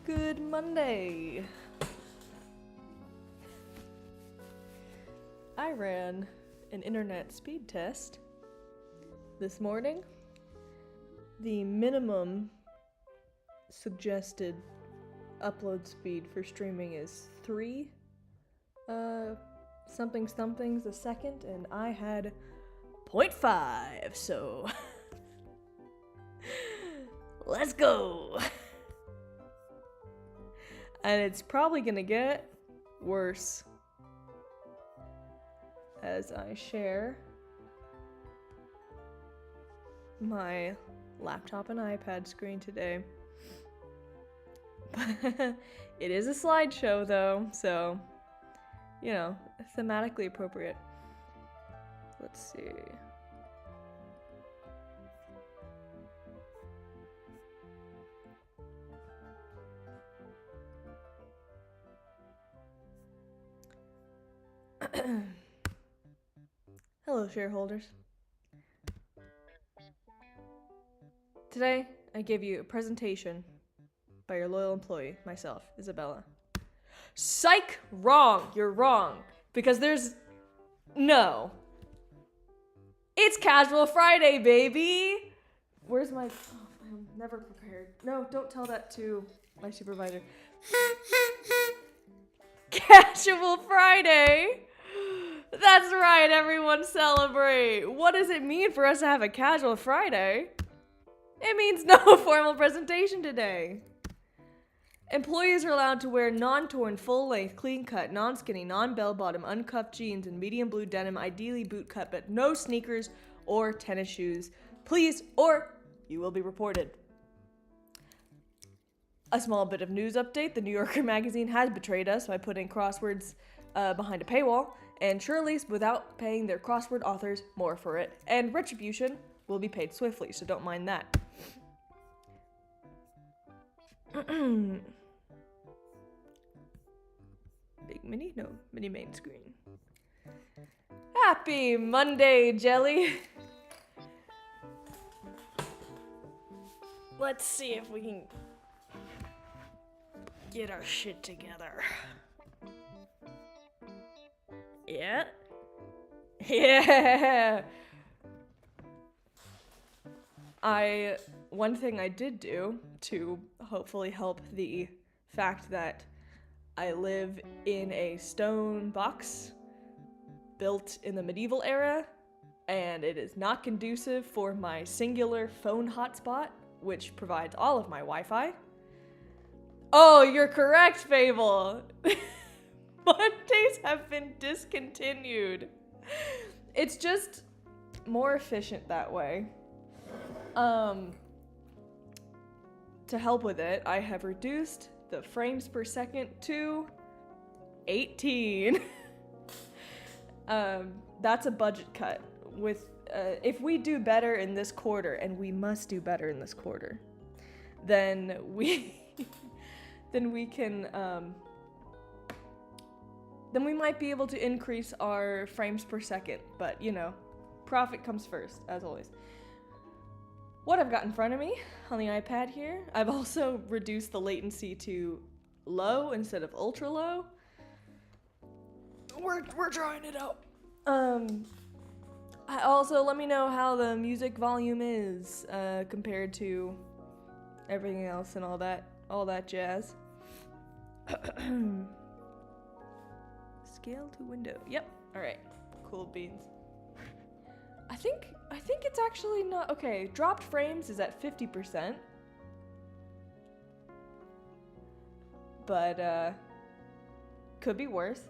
Good Monday. I ran an internet speed test this morning. The minimum suggested upload speed for streaming is 3 somethings a second, and I had 0.5, so let's go. And it's probably gonna get worse as I share my laptop and iPad screen today. It is a slideshow though, so, you know, thematically appropriate. Let's see. Hello, shareholders. Today, I give you a presentation by your loyal employee, myself, Isabella. Psych! Wrong! You're wrong. Because no. It's Casual Friday, baby! Where's my... Oh, I'm never prepared. No, don't tell that to my supervisor. Casual Friday! That's right, everyone celebrate! What does it mean for us to have a Casual Friday? It means no formal presentation today. Employees are allowed to wear non-torn, full-length, clean-cut, non-skinny, non-bell-bottom, uncuffed jeans and medium blue denim, ideally boot-cut, but no sneakers or tennis shoes. Please, or you will be reported. A small bit of news update. The New Yorker magazine has betrayed us by putting crosswords behind a paywall, and surely without paying their crossword authors more for it. And retribution will be paid swiftly, so don't mind that. Big mini? No, mini main screen. Happy Monday, Jelly! Let's see if we can get our shit together. Yeah? Yeah! One thing I did do to hopefully help the fact that I live in a stone box built in the medieval era, and it is not conducive for my singular phone hotspot, which provides all of my Wi-Fi. Oh, you're correct, Fable! Mondays have been discontinued. It's just more efficient that way. To help with it, I have reduced the frames per second to 18. That's a budget cut. If we do better in this quarter, and we must do better in this quarter, then we might be able to increase our frames per second. But, you know, profit comes first, as always. What I've got in front of me on the iPad here, I've also reduced the latency to low instead of ultra low. We're trying it out. Also, let me know how the music volume is compared to everything else and all that jazz. Scale to window. Yep. All right. Cool beans. I think it's actually not okay. Dropped frames is at 50%. But could be worse.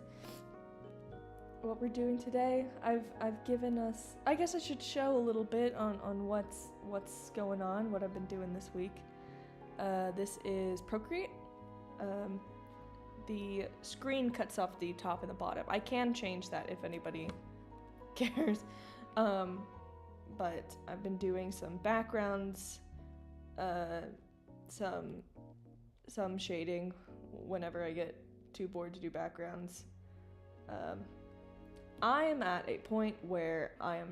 What we're doing today, I've given us, I guess I should show a little bit on what's going on, what I've been doing this week. This is Procreate. The screen cuts off the top and the bottom. I can change that if anybody cares. But I've been doing some backgrounds, some shading whenever I get too bored to do backgrounds. I am at a point where I'll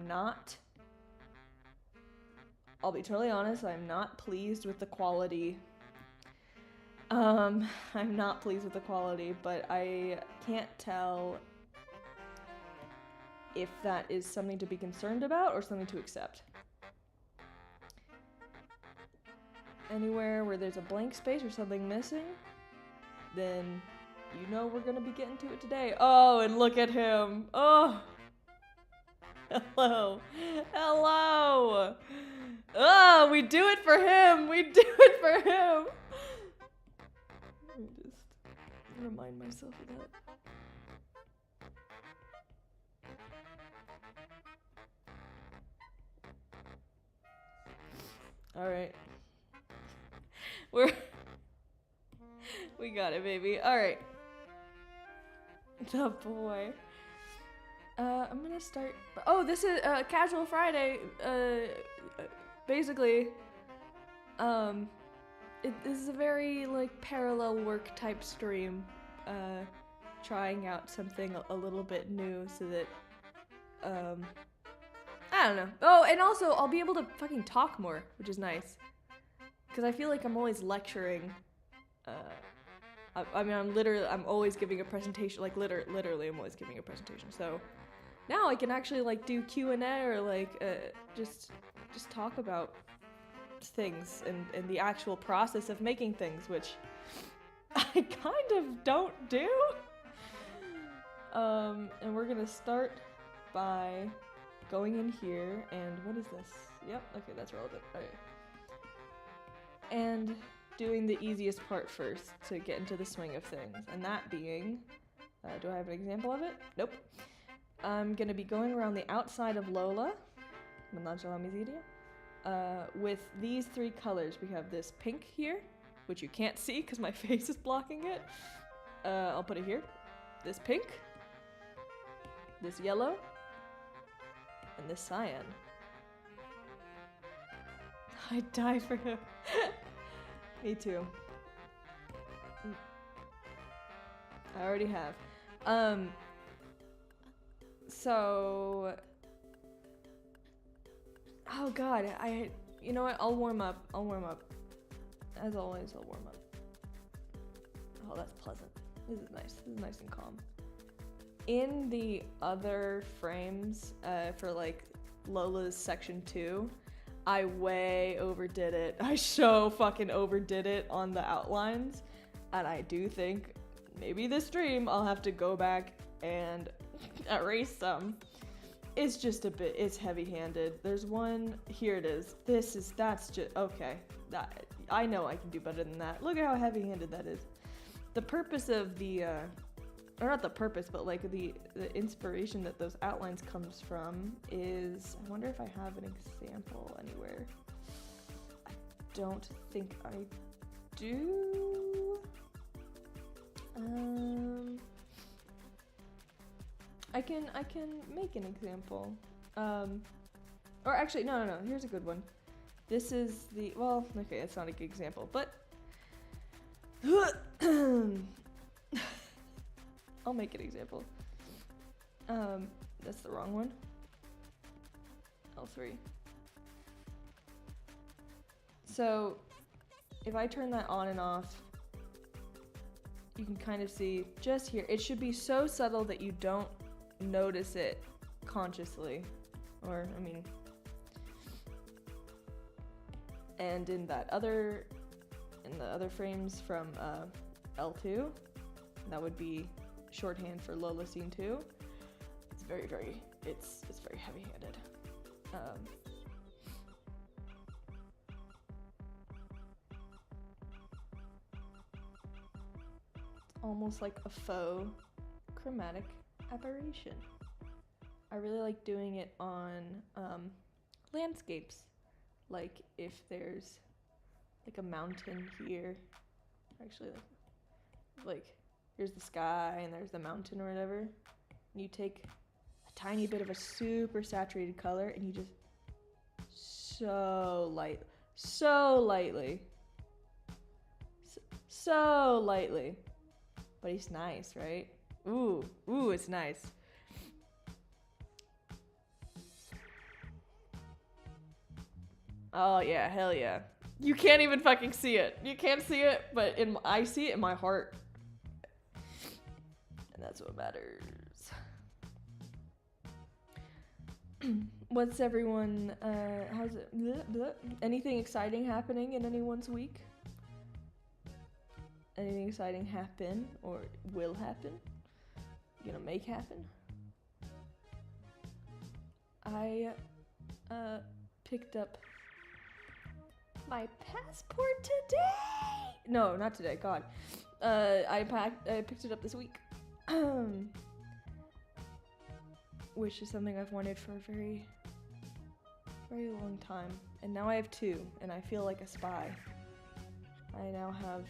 be totally honest, I'm not pleased with the quality I'm not pleased with the quality, but I can't tell if that is something to be concerned about or something to accept. Anywhere where there's a blank space or something missing, then you know we're gonna be getting to it today. Oh, and look at him. Oh. Hello. Hello. Oh, we do it for him. We do it for him. Let me just remind myself of that. All right. We got it, baby. All right. Oh boy. I'm gonna start. Oh, this is Casual Friday. Basically, this is a very like parallel work type stream. Trying out something a little bit new so that I don't know. Oh, and also I'll be able to fucking talk more, which is nice. Because I feel like I'm always lecturing. I mean, I'm always giving a presentation. Like literally, I'm always giving a presentation. So now I can actually like do Q&A or like just talk about things and the actual process of making things, which I kind of don't do. And we're gonna start by going in here, and what is this? Yep, okay, that's relevant. Okay. And doing the easiest part first to get into the swing of things, and that being, do I have an example of it? Nope. I'm gonna be going around the outside of Lola, with these three colors. We have this pink here, which you can't see because my face is blocking it. I'll put it here. This pink, this yellow, and this cyan. I'd die for him. Me too. I already have. So... Oh god, you know what? I'll warm up. As always, I'll warm up. Oh, that's pleasant. This is nice. This is nice and calm. In the other frames, for like Lola's section 2, I way overdid it. I so fucking overdid it on the outlines. And I do think maybe this stream I'll have to go back and erase some. It's just a bit, it's heavy-handed. There's one, here it is. That's just, okay. I know I can do better than that. Look at how heavy-handed that is. The purpose of the, or not the purpose, but like the inspiration that those outlines comes from is, I wonder if I have an example anywhere. I don't think I do. I can make an example. Or actually, no, here's a good one. This is the, well, okay, it's not a good example, but I'll make an example. That's the wrong one. L3. So, if I turn that on and off, you can kind of see just here. It should be so subtle that you don't notice it consciously. Or, I mean... And in the other frames from L2, that would be shorthand for Lola Scene 2. It's very heavy-handed. It's almost like a faux chromatic aberration. I really like doing it on landscapes. Like if there's like a mountain here, actually like here's the sky and there's the mountain or whatever, and you take a tiny bit of a super saturated color and you just so lightly, but it's nice, right? Ooh, it's nice. Oh yeah, hell yeah. You can't even fucking see it. You can't see it, but I see it in my heart. And that's what matters. What's everyone, how's it? Bleh, bleh. Anything exciting happening in anyone's week? Anything exciting happen or will happen? Gonna make happen? I picked up my passport today. No, not today. God, I picked it up this week, which is something I've wanted for a very, very long time. And now I have two, and I feel like a spy. I now have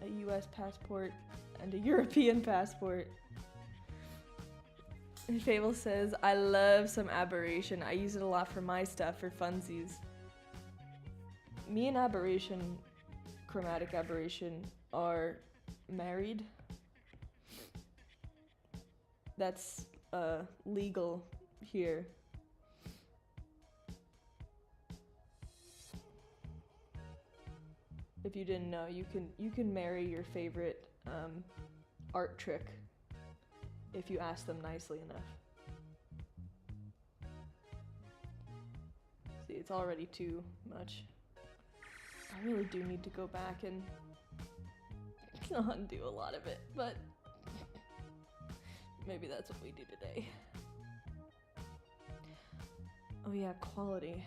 a U.S. passport and a European passport. And Fable says, I love some Aberration. I use it a lot for my stuff, for funsies. Me and Aberration, Chromatic Aberration, are married. That's legal here. If you didn't know, you can marry your favorite art trick if you ask them nicely enough. See, it's already too much. I really do need to go back and undo a lot of it, but maybe that's what we do today. Oh yeah, quality.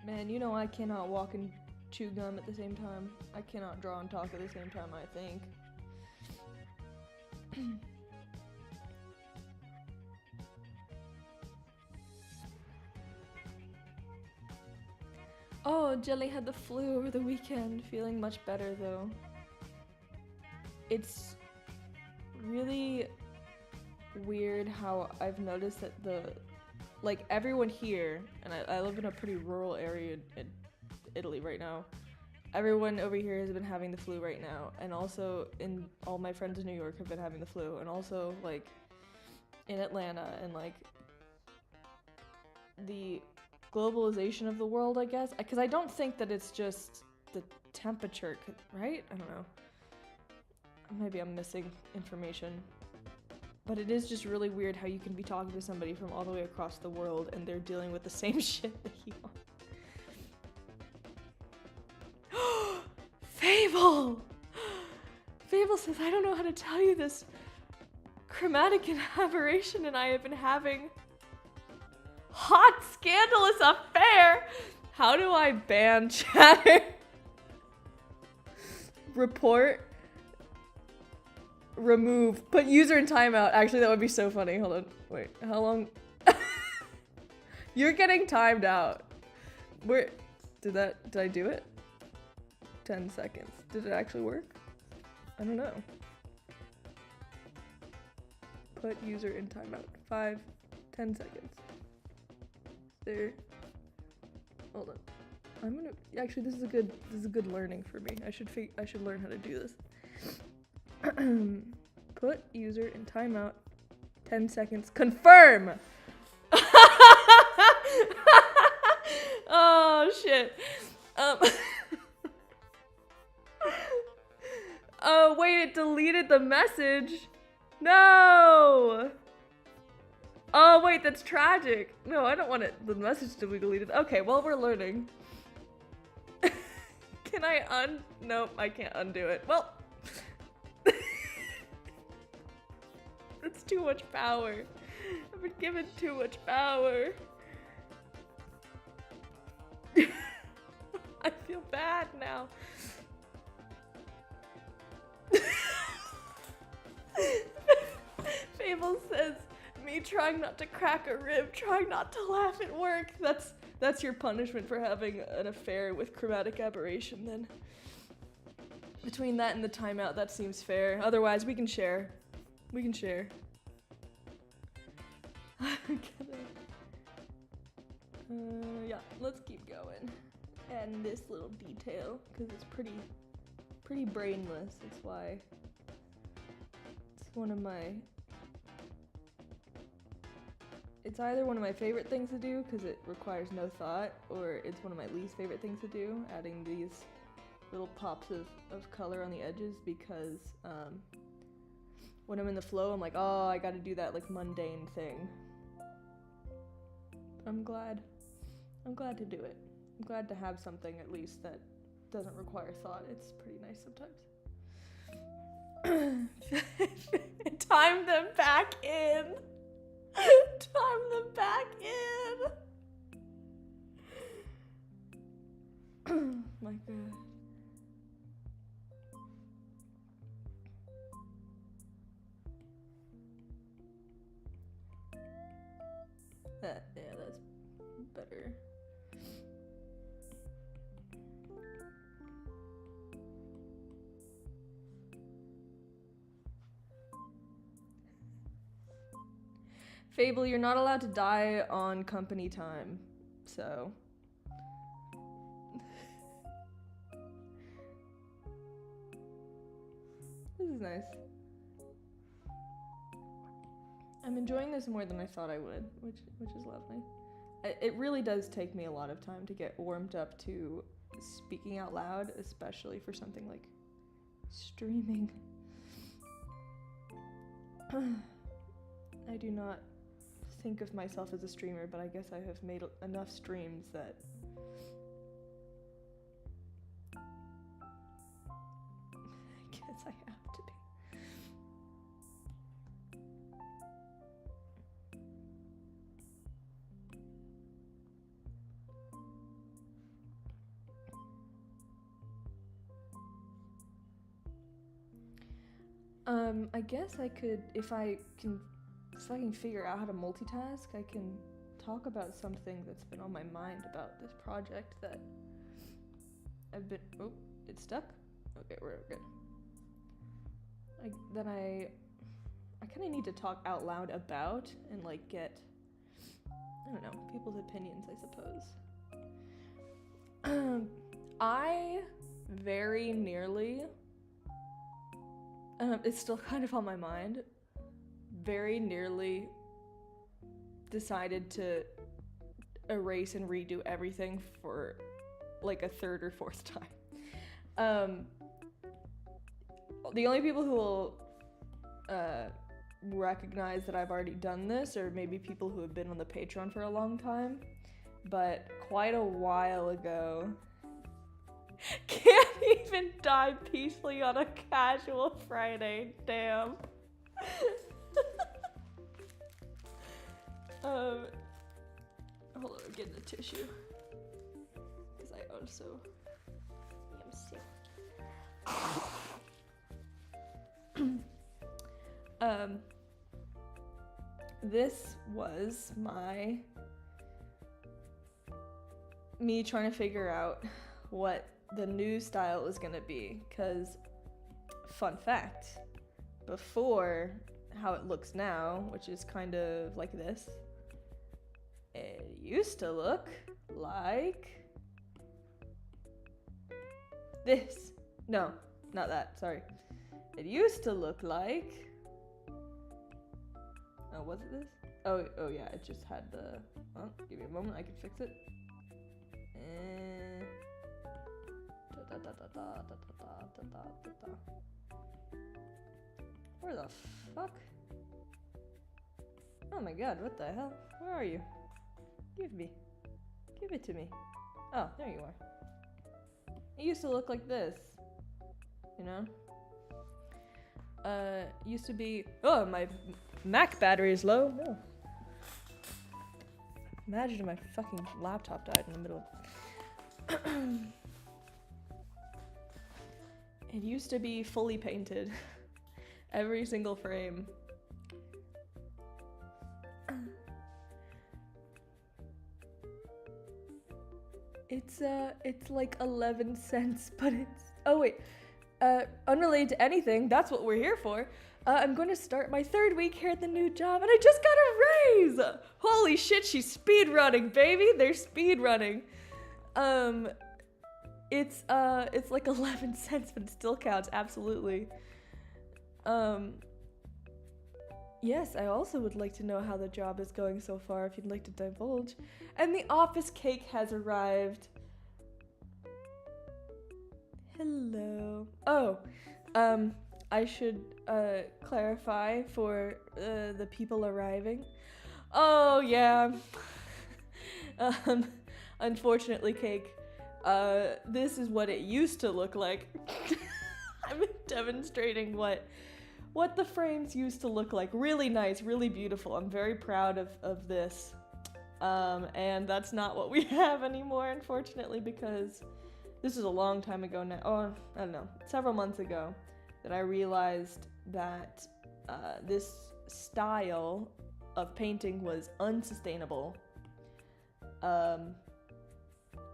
Man, you know I cannot walk and chew gum at the same time. I cannot draw and talk at the same time, I think. Oh, Jelly had the flu over the weekend. Feeling much better though. It's really weird how I've noticed that like everyone here, and I live in a pretty rural area in Italy right now. Everyone over here has been having the flu right now, and also all my friends in New York have been having the flu, and also like in Atlanta, and like the globalization of the world, I guess, because I don't think that it's just the temperature, right? I don't know. Maybe I'm missing information. But it is just really weird how you can be talking to somebody from all the way across the world and they're dealing with the same shit that you are. Fable! Fable says, I don't know how to tell you this. Chromatic and Aberration and I have been having hot, scandalous affair. How do I ban chatter? Report. Remove. Put user in timeout. Actually, that would be so funny. Hold on. Wait, how long? You're getting timed out. Where? Did I do it? 10 seconds. Did it actually work? I don't know. Put user in timeout. 5, 10 seconds. There. Hold on. I'm gonna. Actually, this is a good learning for me. I should learn how to do this. Put user in timeout. 10 seconds. Confirm! Oh, shit. Oh, wait, it deleted the message. No! Oh, wait, that's tragic. No, I don't want the message to be deleted. Okay, well, we're learning. Can I Nope, I can't undo it. Well... That's too much power. I've been given too much power. I feel bad now. Fable says, me trying not to crack a rib, trying not to laugh at work. That's your punishment for having an affair with Chromatic Aberration then. Between that and the timeout, that seems fair. Otherwise, we can share. We can share. Yeah, let's keep going. And this little detail, because it's pretty brainless. That's why it's one of my it's either one of my favorite things to do because it requires no thought, or it's one of my least favorite things to do, adding these little pops of color on the edges, because when I'm in the flow, I'm like, oh, I gotta do that like mundane thing. But I'm glad to do it. I'm glad to have something at least that doesn't require thought. It's pretty nice sometimes. Time them back in. Time them back in. My God. Yeah, that's better. Fable, you're not allowed to die on company time, so. This is nice. I'm enjoying this more than I thought I would, which is lovely. It really does take me a lot of time to get warmed up to speaking out loud, especially for something like streaming. I do not think of myself as a streamer, but I guess I have made enough streams that I guess I have to be. I guess I could, if I can figure out how to multitask, I can talk about something that's been on my mind about this project that I've been, oh, it's stuck? Okay, we're good. I kind of need to talk out loud about and like get, I don't know, people's opinions, I suppose. I very nearly, it's still kind of on my mind, very nearly decided to erase and redo everything for like a third or fourth time. The only people who will recognize that I've already done this are maybe people who have been on the Patreon for a long time, but quite a while ago. Can't even die peacefully on a casual Friday, damn. Hold on, I'm getting a tissue. Because I also am sick. This was me trying to figure out what the new style is gonna be, because fun fact, before how it looks now, which is kind of like this, it used to look like this. No, not that, sorry. It used to look like, oh, was it this? Oh yeah, it just had the, oh, give me a moment, I can fix it. Where the fuck? Oh my god, what the hell? Where are you? Give it to me. Oh, there you are. It used to look like this, you know? Used to be, oh, my Mac battery is low. No. Imagine if my fucking laptop died in the middle. It used to be fully painted. Every single frame. It's like 11 cents, but it's, oh wait, unrelated to anything, that's what we're here for. I'm going to start my 3rd week here at the new job, and I just got a raise! Holy shit, she's speed running, baby! They're speed running. It's like 11 cents, but it still counts, absolutely. Yes, I also would like to know how the job is going so far if you'd like to divulge. And the office cake has arrived. Hello. Oh, I should clarify for the people arriving. Oh, yeah. um, unfortunately, Cake, this is what it used to look like. I'm demonstrating what the frames used to look like. Really nice, really beautiful. I'm very proud of this. And that's not what we have anymore, unfortunately, because this was a long time ago now. Oh, I don't know, several months ago, that I realized that this style of painting was unsustainable,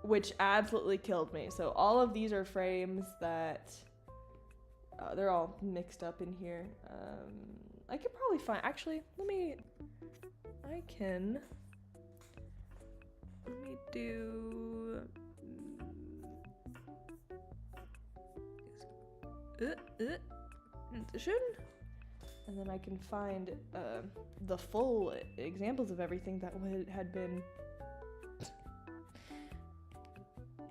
which absolutely killed me. So all of these are frames that they're all mixed up in here. I could probably find, actually, let me do transition, and then I can find the full examples of everything that had been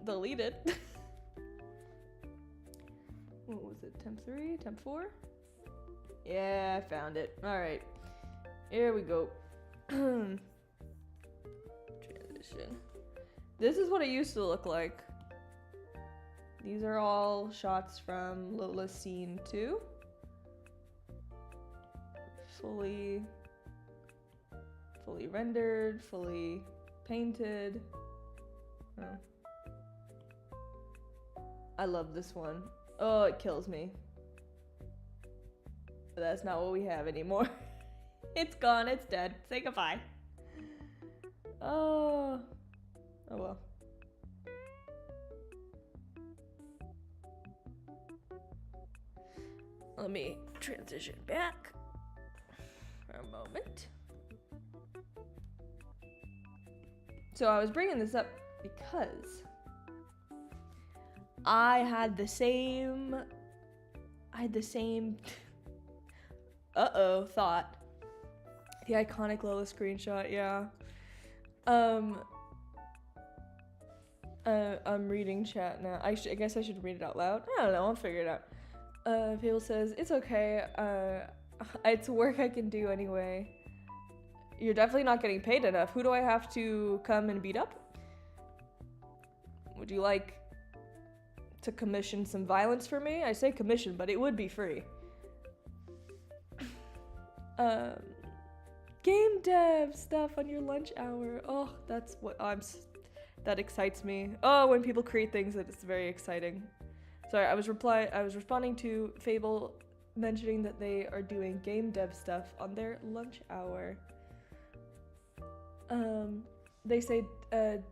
deleted. What was it? Temp 3? Temp 4? Yeah, I found it. Alright. Here we go. Transition. This is what it used to look like. These are all shots from Lola's scene 2. Fully rendered, fully painted. Oh. I love this one. Oh, it kills me. But that's not what we have anymore. It's gone, it's dead. Say goodbye. Oh. Oh well. Let me transition back for a moment. So I was bringing this up because I had the same thought. The iconic Lola screenshot, yeah. I'm reading chat now. I guess I should read it out loud. I don't know, I'll figure it out. People says, it's okay, it's work I can do anyway. You're definitely not getting paid enough. Who do I have to come and beat up? Would you like to commission some violence for me? I say commission, but it would be free. Game dev stuff on your lunch hour. Oh, that's what that excites me. Oh, when people create things, that it's very exciting. Sorry, I was responding to Fable mentioning that they are doing game dev stuff on their lunch hour. They say,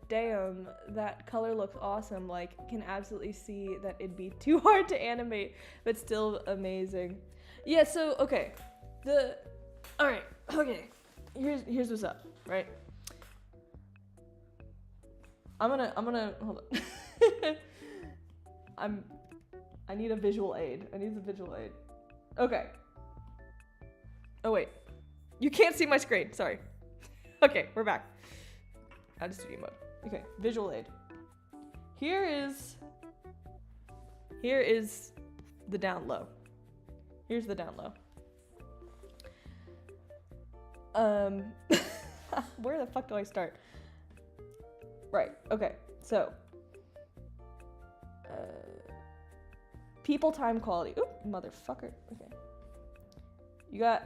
damn, that color looks awesome. Like, can absolutely see that it'd be too hard to animate, but still amazing. Yeah, so, okay. Alright, okay. Here's what's up, right? I'm gonna, hold on. I need a visual aid. Okay. Oh, wait. You can't see my screen, sorry. Okay, we're back. Out of studio mode. Okay, visual aid. Here is the down low. Here's the down low. Where the fuck do I start? Right, okay, so. People time quality. Oop, motherfucker. Okay. You got,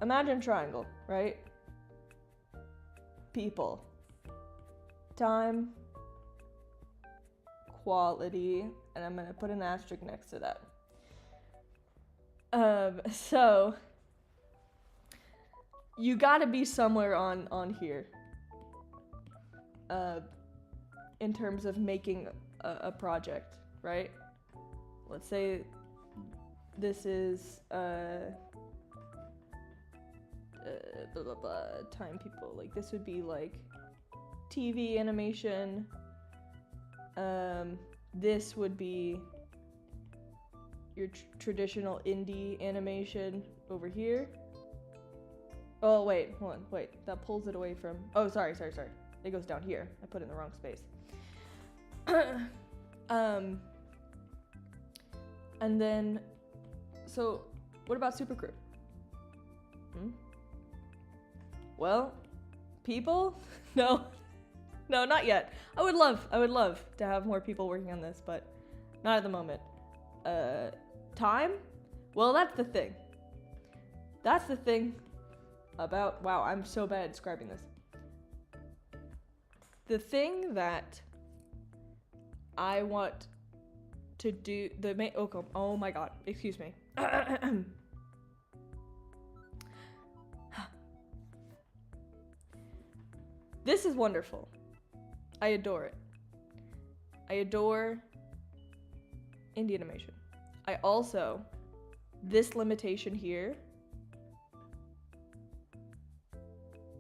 imagine triangle, right? People. Time. Quality. And I'm gonna put an asterisk next to that. So you gotta be somewhere on here. In terms of making a project, right? Let's say this is blah, blah, blah, time people. Like this would be like TV animation. This would be your traditional indie animation over here. Oh, wait, hold on, wait. That pulls it away from... Oh, sorry. It goes down here. I put it in the wrong space. And then... So, what about Supercrew? Well, people? No. No, not yet. I would love to have more people working on this, but not at the moment. Time? Well, that's the thing. That's the thing about... Wow, I'm so bad at describing this. The thing that I want to do... Oh my god, excuse me. This is wonderful. I adore it. I adore indie animation. I also... This limitation here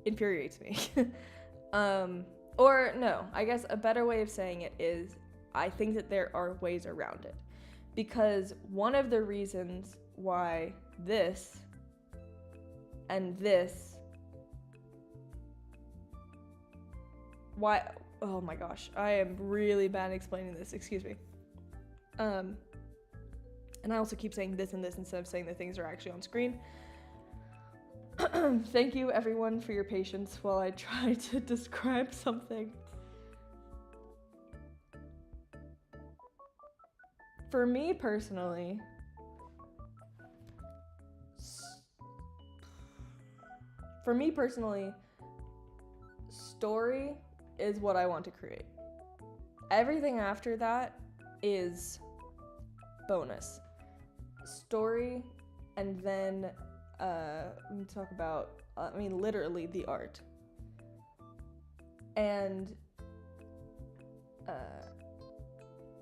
infuriates me. Or no, I guess a better way of saying it is I think that there are ways around it. Because one of the reasons why this and this... Why... Oh my gosh, I am really bad at explaining this, excuse me. And I also keep saying this and this instead of saying the things are actually on screen. Thank you everyone for your patience while I try to describe something. For me personally, story is what I want to create. Everything after that is bonus. Story, and then let me talk about, literally the art. And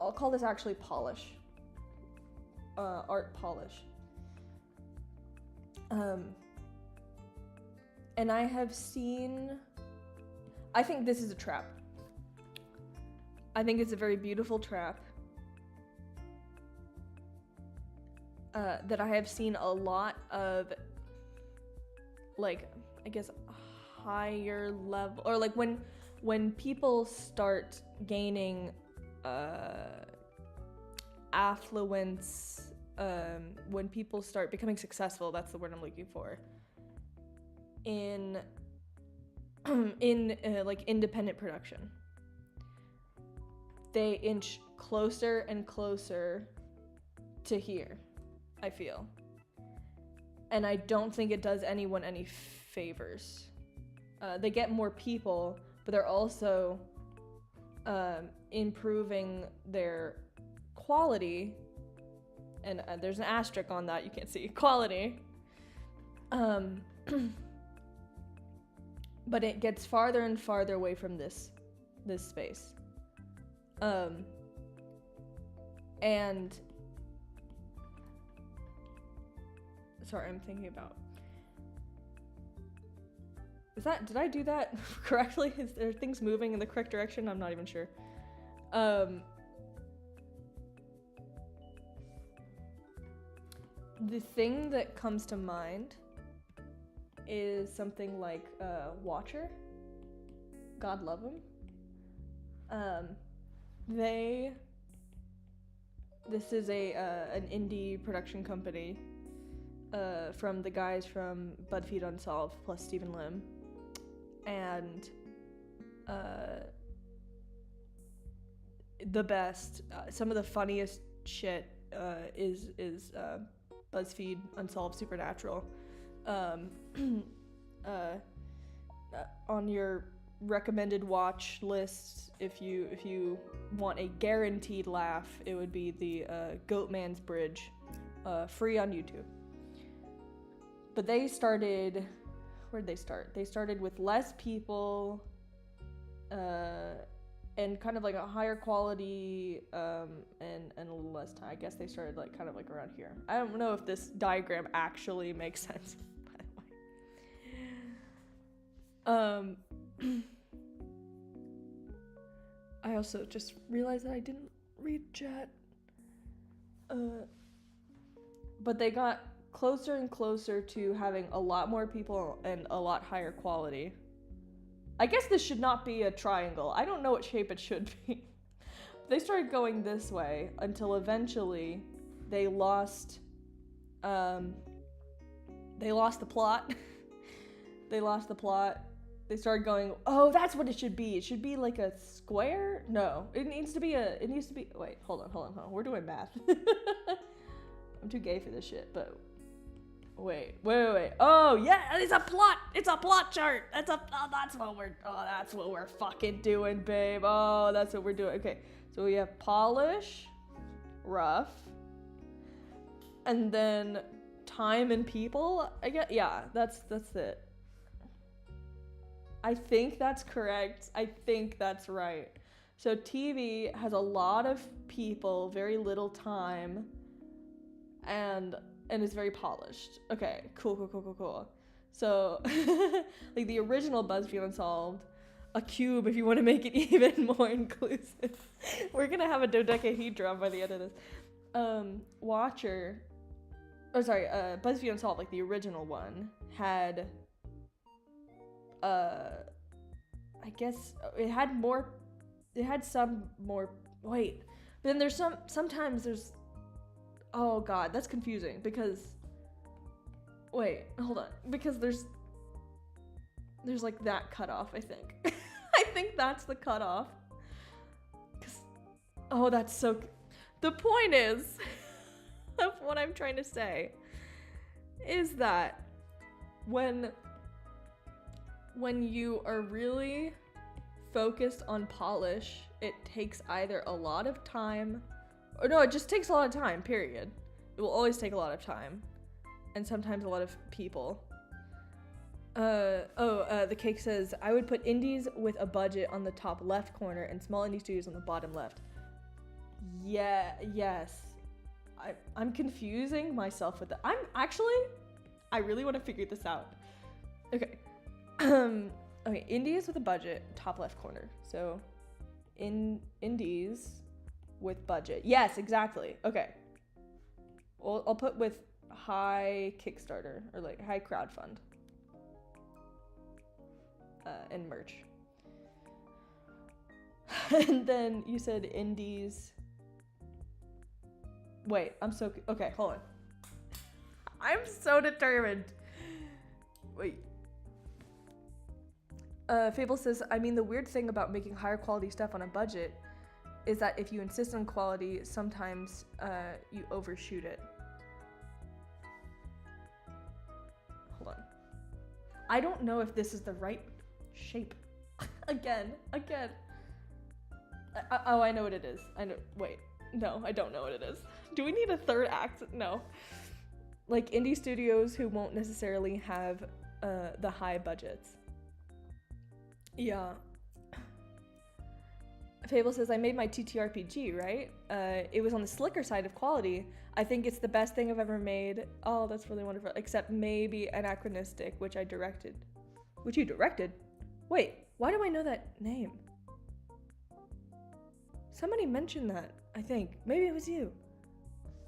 I'll call this actually polish. Art polish. And I have seen... I think this is a trap. I think it's a very beautiful trap. That I have seen a lot of, like, I guess, higher level, or like when people start gaining affluence, when people start becoming successful, that's the word I'm looking for, in like independent production. They inch closer and closer to here, I feel. And I don't think it does anyone any favors. They get more people, but they're also improving their quality. And there's an asterisk on that, you can't see. Quality. But it gets farther and farther away from this space. And sorry, I'm thinking about, did I do that correctly? Is there things moving in the correct direction? I'm not even sure. The thing that comes to mind is something like Watcher. God love him. This is an indie production company from the guys from BuzzFeed Unsolved plus Stephen Lim, and the best, some of the funniest shit is BuzzFeed Unsolved Supernatural. On your recommended watch list, if you want a guaranteed laugh, it would be the Goatman's Bridge, free on YouTube. But they started, where'd they start? They started with less people, and kind of like a higher quality, and a little less time. I guess they started like kind of like around here. I don't know if this diagram actually makes sense, by the way. I also just realized that I didn't read chat. But they got closer and closer to having a lot more people and a lot higher quality. I guess this should not be a triangle. I don't know what shape it should be. They started going this way until eventually they lost the plot. They lost the plot. They started going, oh, that's what it should be. It should be like a square? No, it needs to be, wait, hold on. We're doing math. I'm too gay for this shit, but wait. Oh, yeah, it's a plot chart. That's what we're fucking doing, babe. Oh, that's what we're doing. Okay, so we have polish, rough, and then time and people, I guess. Yeah, that's it. I think that's correct. I think that's right. So TV has a lot of people, very little time, and is very polished. Okay, cool. So, like the original BuzzFeed Unsolved, a cube if you want to make it even more inclusive. We're gonna have a dodecahedron by the end of this. BuzzFeed Unsolved, like the original one, had I guess it had some more, wait, but then there's sometimes there's, oh god, that's confusing because, wait, hold on, because there's like that cutoff, I think. I think that's the cutoff. Oh, that's so, the point is, of what I'm trying to say, is that when you are really focused on polish, it takes either a lot of time, or no, it just takes a lot of time, period. It will always take a lot of time, and sometimes a lot of people. The cake says, I would put indies with a budget on the top left corner and small indie studios on the bottom left. Yeah, yes. I'm confusing myself with that. I really want to figure this out. Okay. Okay, indies with a budget, top left corner. So, indies with budget. Yes, exactly. Okay. Well, I'll put with high Kickstarter or like high crowdfund. And merch. And then you said indies. Wait, okay, hold on. I'm so determined. Wait. Fable says, I mean, the weird thing about making higher quality stuff on a budget is that if you insist on quality, sometimes you overshoot it. Hold on. I don't know if this is the right shape. Again. I know what it is. Wait. No, I don't know what it is. Do we need a third act? No. Like indie studios who won't necessarily have the high budgets. Yeah. Fable says, I made my TTRPG, right? It was on the slicker side of quality. I think it's the best thing I've ever made. Oh, that's really wonderful. Except maybe Anachronistic, which I directed. Which you directed? Wait, why do I know that name? Somebody mentioned that, I think. Maybe it was you.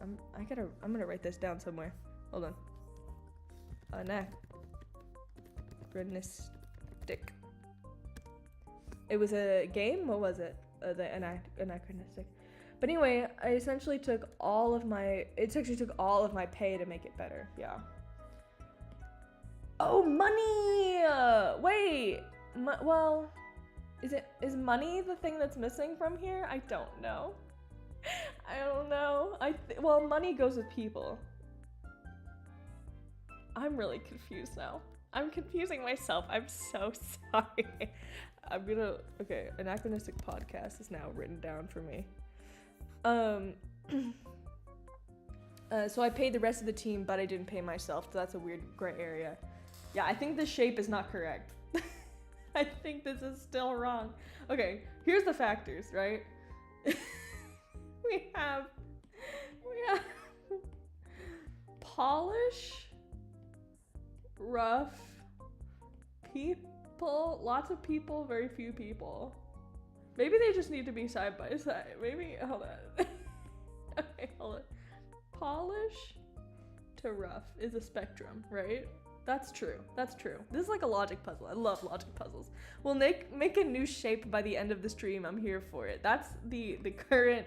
I'm gonna write this down somewhere. Hold on. Anachronistic. It was a game? What was it? The Anachronistic. But anyway, I essentially took all of my pay to make it better. Yeah. Oh, money! Wait! Well, is money the thing that's missing from here? I don't know. Well, money goes with people. I'm really confused now. I'm confusing myself. I'm so sorry. Okay, Anachronistic Podcast is now written down for me. So I paid the rest of the team, but I didn't pay myself, so that's a weird gray area. Yeah, I think the shape is not correct. I think this is still wrong. Okay, here's the factors, right? we have polish, rough, people, lots of people, very few people. Maybe they just need to be side by side. Maybe, hold on. Okay, hold on. Polish to rough is a spectrum, right? That's true. That's true. This is like a logic puzzle. I love logic puzzles. We'll make a new shape by the end of the stream. I'm here for it. That's the current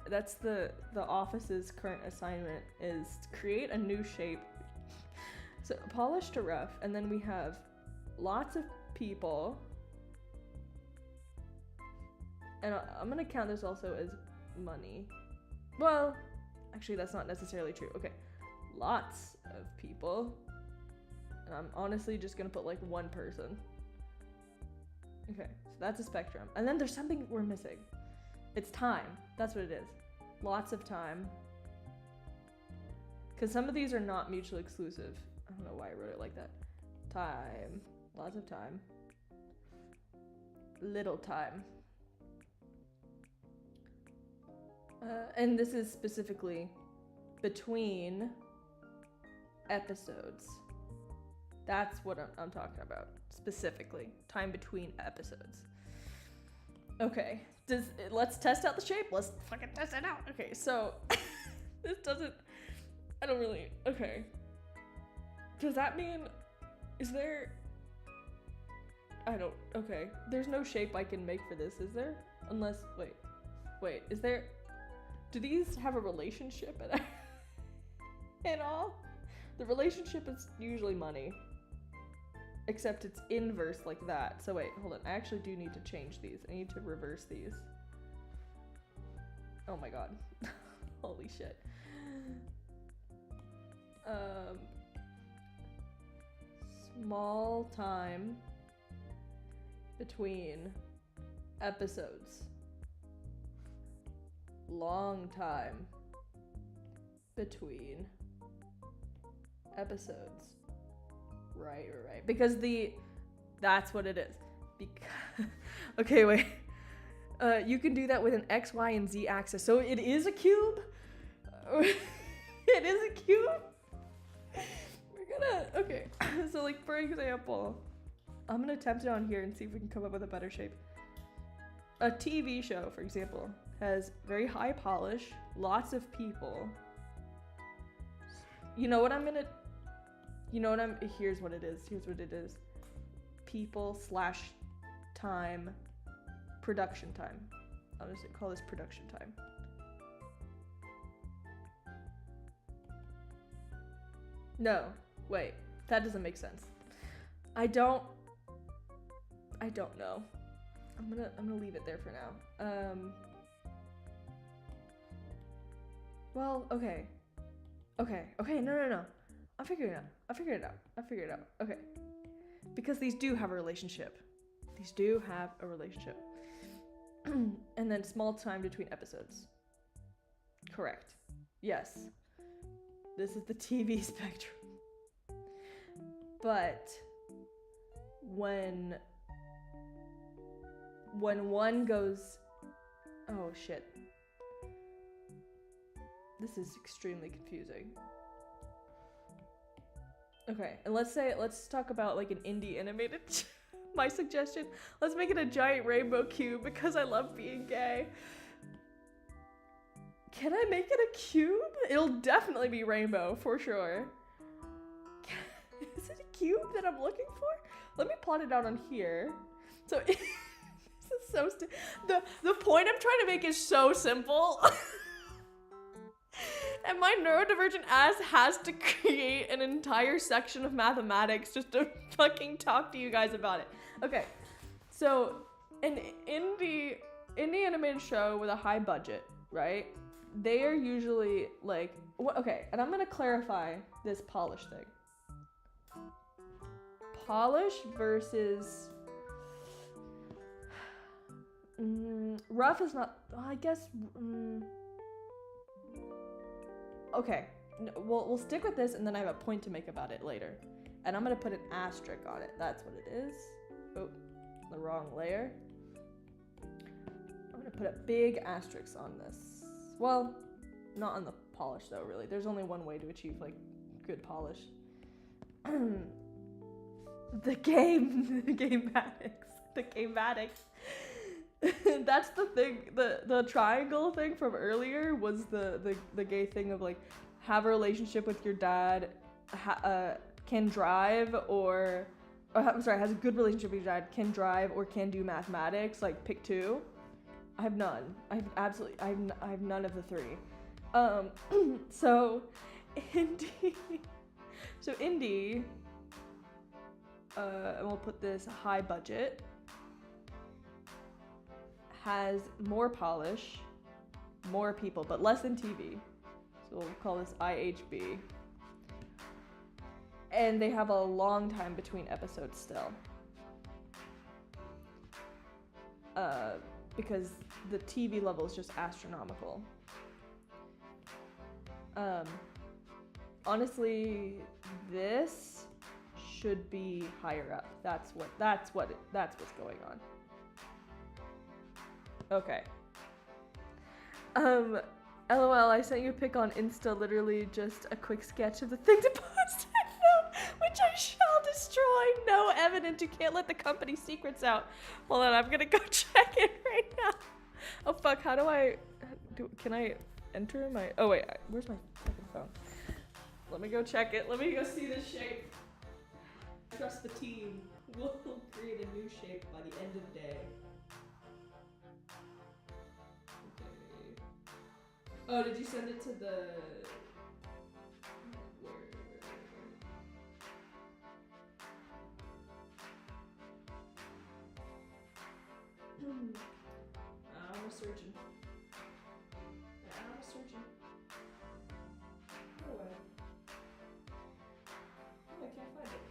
that's the office's current assignment is to create a new shape. So polish to rough, and then we have lots of people. And I'm gonna count this also as money. Well, actually that's not necessarily true. Okay, lots of people. And I'm honestly just gonna put like one person. Okay, so that's a spectrum. And then there's something we're missing. It's time. That's what it is. Lots of time. Because some of these are not mutually exclusive. I don't know why I wrote it like that. Time. Lots of time. Little time. And this is specifically between episodes. That's what I'm talking about. Specifically. Time between episodes. Okay. Let's test out the shape. Let's fucking test it out. Okay, so this doesn't. I don't really. Okay. Does that mean? Is there? I don't. Okay. There's no shape I can make for this, is there? Unless. Wait. Is there? Do these have a relationship at all? The relationship is usually money. Except it's inverse like that. So wait, hold on. I actually do need to change these. I need to reverse these. Oh my god. Holy shit. Small time between episodes. Long time between episodes. Right. Because that's what it is. Okay, wait. You can do that with an X, Y, and Z axis. So it is a cube? It is a cube? Okay. So like, for example, I'm gonna attempt it on here and see if we can come up with a better shape. A TV show, for example, has very high polish, lots of people. Here's what it is. People / time, production time. I'll just call this production time. No, wait, that doesn't make sense. I don't know. I'm gonna leave it there for now. Well, okay, no. I'll figure it out. Okay. Because these do have a relationship. And then small time between episodes. Correct. Yes. This is the TV spectrum. But when one goes... Oh, shit. This is extremely confusing. Okay, and let's talk about like an indie animated. My suggestion, let's make it a giant rainbow cube because I love being gay. Can I make it a cube? It'll definitely be rainbow for sure. Is it a cube that I'm looking for? Let me plot it out on here. So this is so the point I'm trying to make is so simple. And my neurodivergent ass has to create an entire section of mathematics just to fucking talk to you guys about it. Okay, so an indie animated show with a high budget, right? They are usually like, okay, and I'm gonna clarify this polish thing. Polish versus rough is not, I guess. Okay, we'll stick with this, and then I have a point to make about it later. And I'm gonna put an asterisk on it. That's what it is. Oh, the wrong layer. I'm gonna put a big asterisk on this. Well, not on the polish though, really. There's only one way to achieve like good polish. The gamematics. That's the thing. The triangle thing from earlier was the gay thing of like have a relationship with your dad, can drive, I'm sorry, has a good relationship with your dad, can drive, or can do mathematics, like pick two. I have none. I have none of the three. So Indy, and we'll put this high budget, has more polish, more people, but less than TV. So we'll call this IHB. And they have a long time between episodes still. Because the TV level is just astronomical. Honestly, this should be higher up. That's what's going on. Okay. LOL, I sent you a pic on Insta, literally just a quick sketch of the thing to post, which I shall destroy. No evidence. You can't let the company secrets out. Hold on, I'm gonna go check it right now. Oh fuck, how do I can I enter my, oh wait, where's my fucking phone? Let me go check it. Let me go see this shape. Trust the team. We'll create a new shape by the end of day. Oh, did you send it to the... I'm searching. Oh, I can't find it.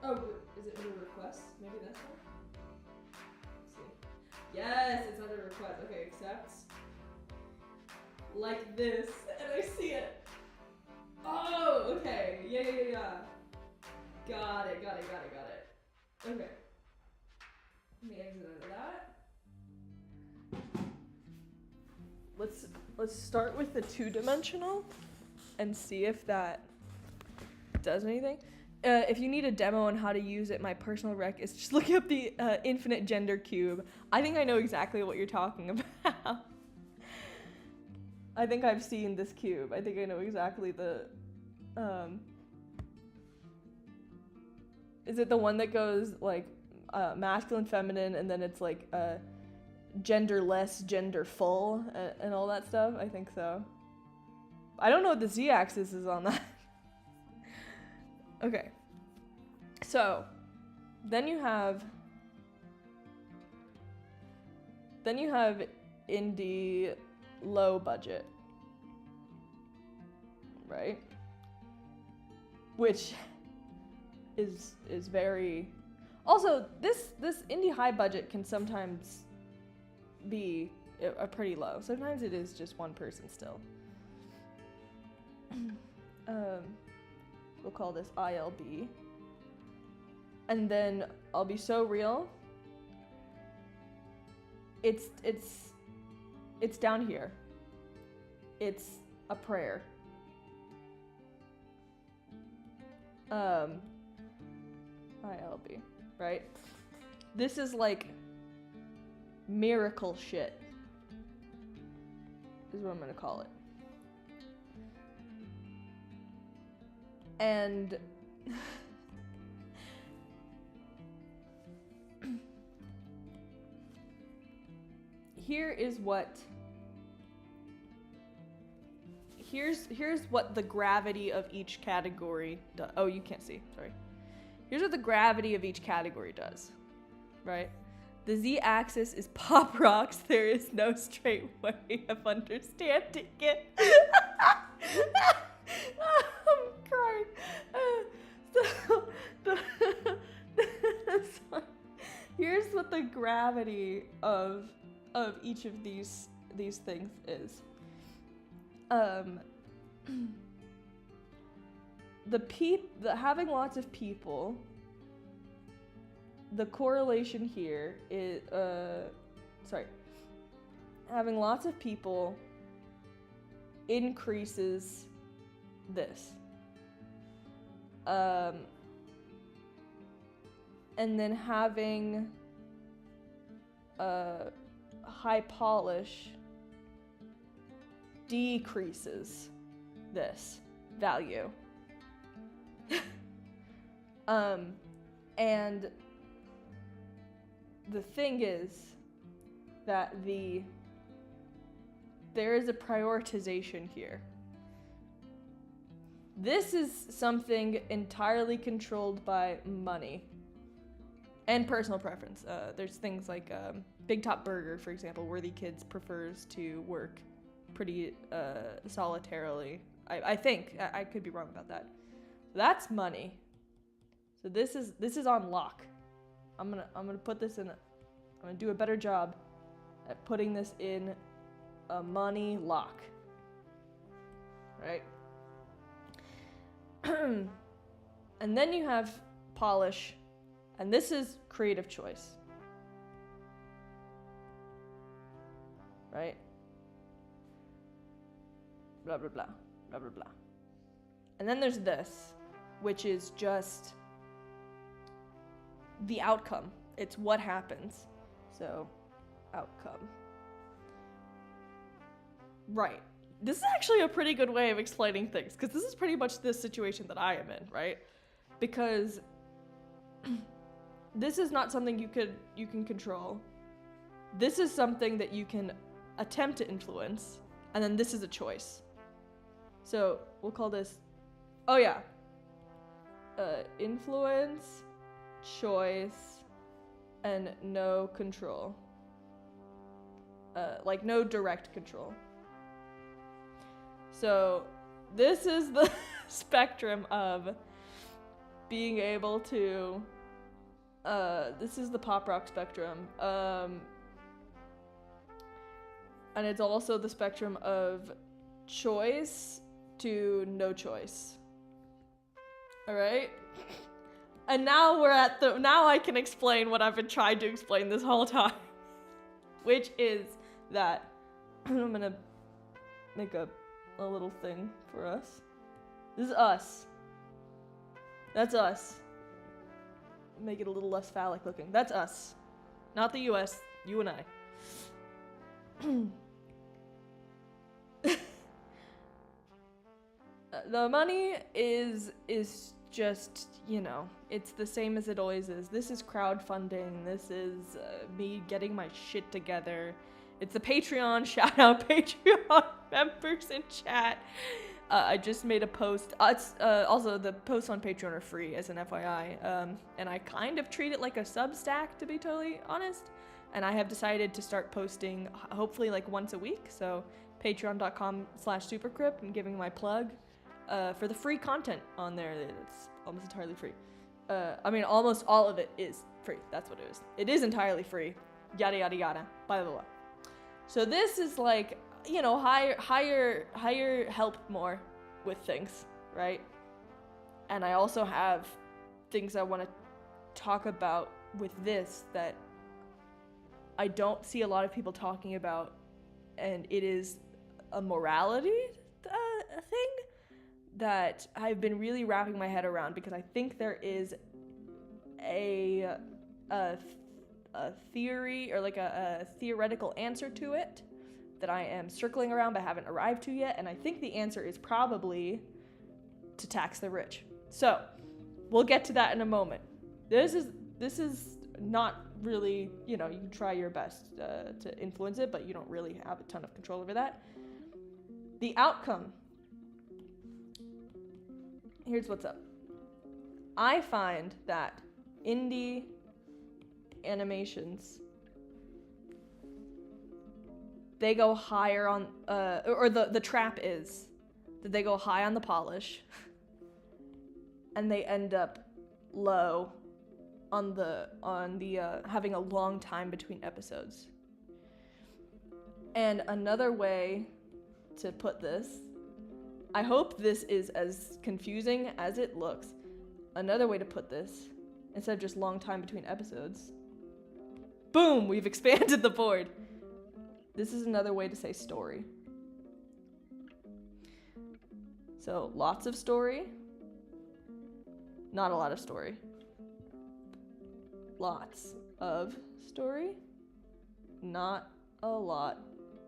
Oh, is it under requests? Maybe that's one? Let's see. Yes, it's under request. Okay, accept. Like this, and I see it. Oh, okay. Yeah. Got it. Okay. Let me exit out of that. Let's start with the two-dimensional and see if that does anything. If you need a demo on how to use it, my personal rec is just looking up the infinite gender cube. I think I know exactly what you're talking about. I think I've seen this cube. I think I know exactly the... Is it the one that goes like masculine, feminine, and then it's like genderless, genderful, and all that stuff? I think so. I don't know what the z-axis is on that. Okay. So, then you have indie low budget, right? Which is very... Also, this indie high budget can sometimes be a pretty low. Sometimes it is just one person still. We'll call this ILB. And then I'll be so real. It's down here. It's a prayer. ILB, right? This is like miracle shit, is what I'm gonna call it. And here's what the gravity of each category does. Oh, you can't see, sorry. Here's what the gravity of each category does, right? The z-axis is pop rocks. There is no straight way of understanding it. I'm crying. So here's what the gravity of each of these things is. Having lots of people, the correlation here is having lots of people increases this. And then having high polish decreases this value. And the thing is that there is a prioritization here. This is something entirely controlled by money and personal preference. There's things like Big Top Burger, for example. Worthy Kids prefers to work pretty solitarily. I think. I could be wrong about that. So that's money. So this is on lock. I'm gonna put this in. I'm gonna do a better job at putting this in a money lock. Right? And then you have polish, and this is creative choice. Right? Blah, blah, blah, blah, blah, blah. And then there's this, which is just the outcome. It's what happens. So, outcome. Right. This is actually a pretty good way of explaining things, because this is pretty much the situation that I am in, right? Because this is not something you can control. This is something that you can attempt to influence, and then this is a choice. So we'll call this, influence, choice, and no control. Like no direct control. So this is the spectrum of being able to, this is the pop rock spectrum. And it's also the spectrum of choice to no choice. All right? And now now I can explain what I've been trying to explain this whole time. Which is that, I'm gonna make a little thing for us. This is us. That's us. Make it a little less phallic looking. That's us. Not the US, you and I. The money is just, it's the same as it always is. This is crowdfunding. This is me getting my shit together. It's the Patreon. Shout out Patreon members in chat. I just made a post. Also, the posts on Patreon are free, as an FYI. And I kind of treat it like a Substack, to be totally honest. And I have decided to start posting, hopefully, like once a week. So, patreon.com/supercrypt. I'm giving my plug for the free content on there. It's almost entirely free. Almost all of it is free. That's what it is. It is entirely free. Yada, yada, yada. By the way. So this is like, hire help more with things, right? And I also have things I want to talk about with this that I don't see a lot of people talking about, and it is a morality thing that I've been really wrapping my head around, because I think there is a theory, or like a theoretical answer to it that I am circling around but haven't arrived to yet, and I think the answer is probably to tax the rich. So, we'll get to that in a moment. This is not really, you can try your best to influence it, but you don't really have a ton of control over that. The outcome. Here's what's up. I find that indie animations, they go higher on, or the trap is that they go high on the polish, and they end up low on the having a long time between episodes. And another way to put this, I hope this is as confusing as it looks. Another way to put this, instead of just long time between episodes, boom, we've expanded the board. This is another way to say story. So, lots of story, not a lot of story. Lots of story, not a lot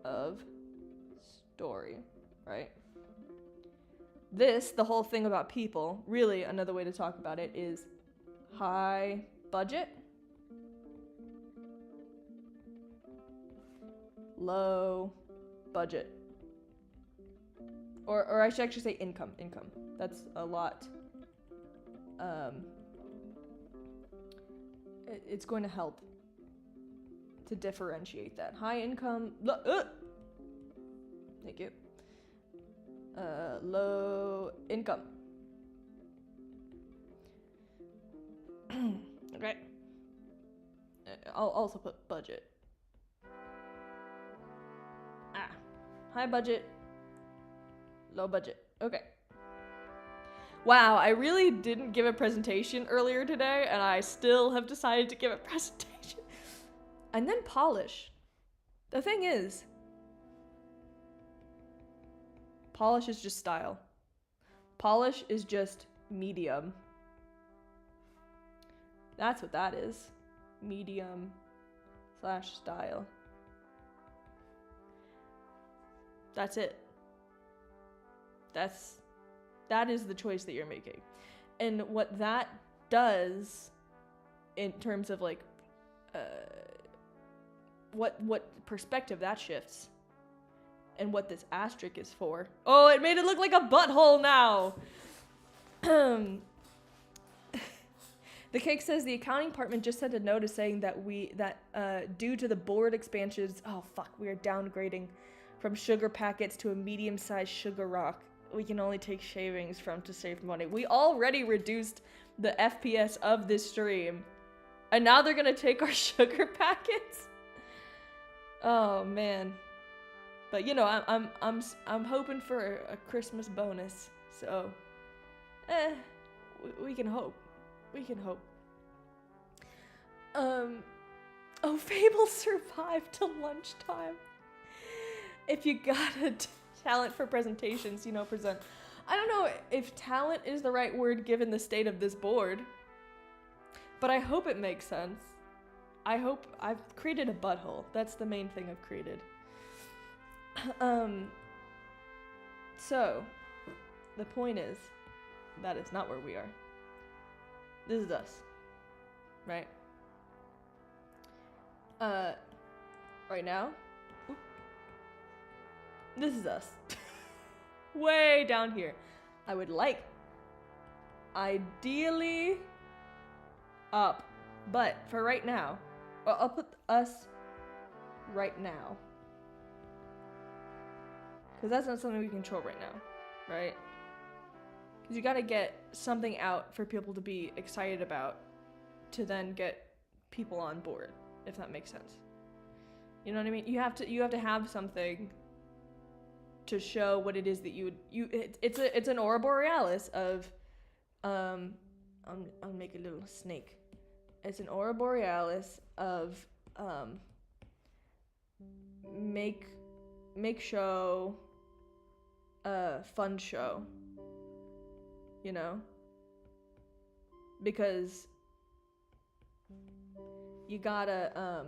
of story. right? This, the whole thing about people, really another way to talk about it is high budget, low budget. Or I should actually say income. That's a lot. It's going to help to differentiate that. High income, thank you. Low income. Okay. I'll also put budget. High budget, low budget. Okay. Wow, I really didn't give a presentation earlier today, and I still have decided to give a presentation. And then polish. The thing is, polish is just style. Polish is just medium. That's what that is. Medium / style. That's it. That is the choice that you're making. And what that does in terms of like what perspective that shifts and what this asterisk is for. Oh, it made it look like a butthole now. The cake says the accounting department just sent a notice saying that due to the board expansions, we are downgrading from sugar packets to a medium-sized sugar rock. We can only take shavings from to save money. We already reduced the FPS of this stream, and now they're gonna take our sugar packets. Oh man, but you know I'm hoping for a Christmas bonus, so we can hope. We can hope. Fable survived till lunchtime. If you got a talent for presentations, present. I don't know if talent is the right word given the state of this board, but I hope it makes sense. I hope I've created a butthole. That's the main thing I've created. So, the point is, that is not where we are. This is us, right? Right now, this is us. Way down here. I would like, ideally, up. But for right now, I'll put us right now. Because that's not something we control right now, right? Because you gotta get something out for people to be excited about to then get people on board, if that makes sense. You know what I mean? You have to have something to show what it is that it's an aurora borealis of I'll make a little snake. It's an aurora borealis of make show fun show, because you gotta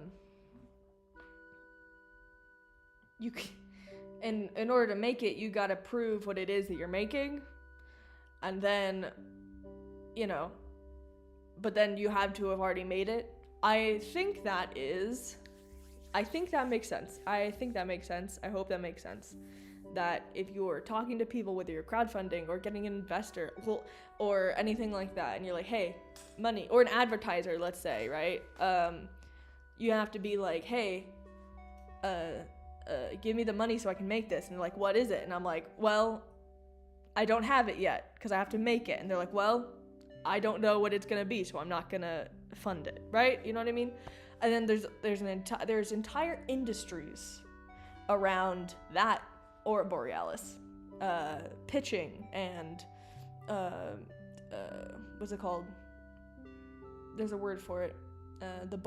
in order to make it, you gotta prove what it is that you're making, and then but then you have to have already made it. I think that makes sense. I hope that makes sense. That if you're talking to people, whether you're crowdfunding or getting an investor or anything like that, and you're like, hey, money, or an advertiser, let's say, right? You have to be like, hey, give me the money so I can make this. And they're like, what is it? And I'm like, well, I don't have it yet because I have to make it. And they're like, well, I don't know what it's gonna be, so I'm not gonna fund it, right? You know what I mean? And then there's entire industries around that aurora borealis, pitching and what's it called? There's a word for it. The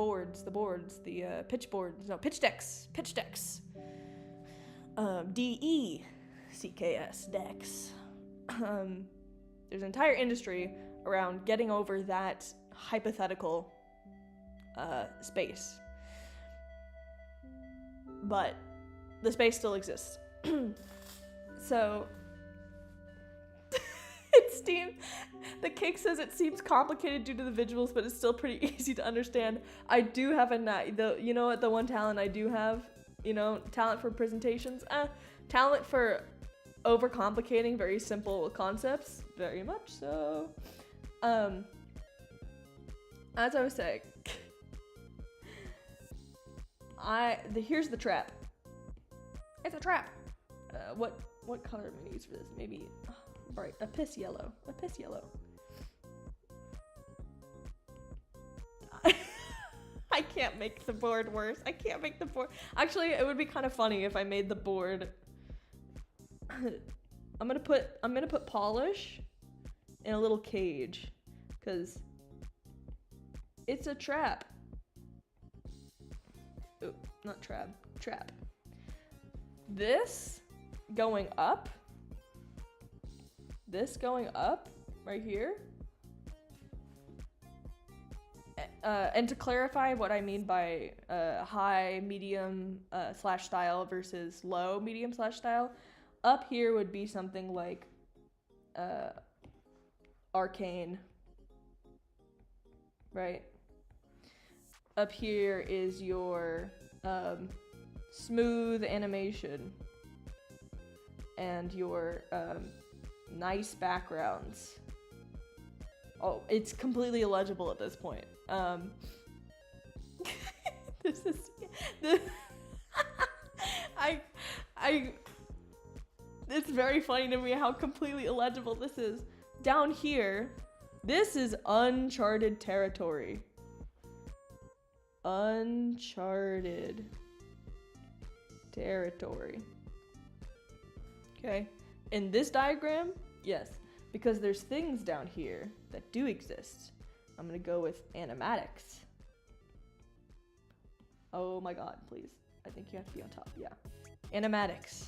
pitch boards, no, pitch decks. DECKS, decks. There's an entire industry around getting over that hypothetical space. But the space still exists. So the cake says it seems complicated due to the visuals, but it's still pretty easy to understand. I do have you know what, the one talent I do have, talent for presentations, talent for overcomplicating very simple concepts, very much so. As I was saying, here's the trap. It's a trap. What color am I gonna use for this? Maybe bright, a piss yellow. I can't make the board worse. Actually, it would be kind of funny if I made the board. I'm gonna put polish in a little cage, cause it's a trap. Ooh, not trap. This going up right here. And to clarify what I mean by high, medium / style versus low, medium / style, up here would be something like arcane, right? Up here is your smooth animation and your nice backgrounds. Oh, it's completely illegible at this point. This is it's very funny to me how completely illegible this is. Down here, this is uncharted territory. Uncharted territory. Okay. In this diagram, yes, because there's things down here that do exist. I'm gonna go with animatics. Oh my god, please. I think you have to be on top. Yeah. Animatics.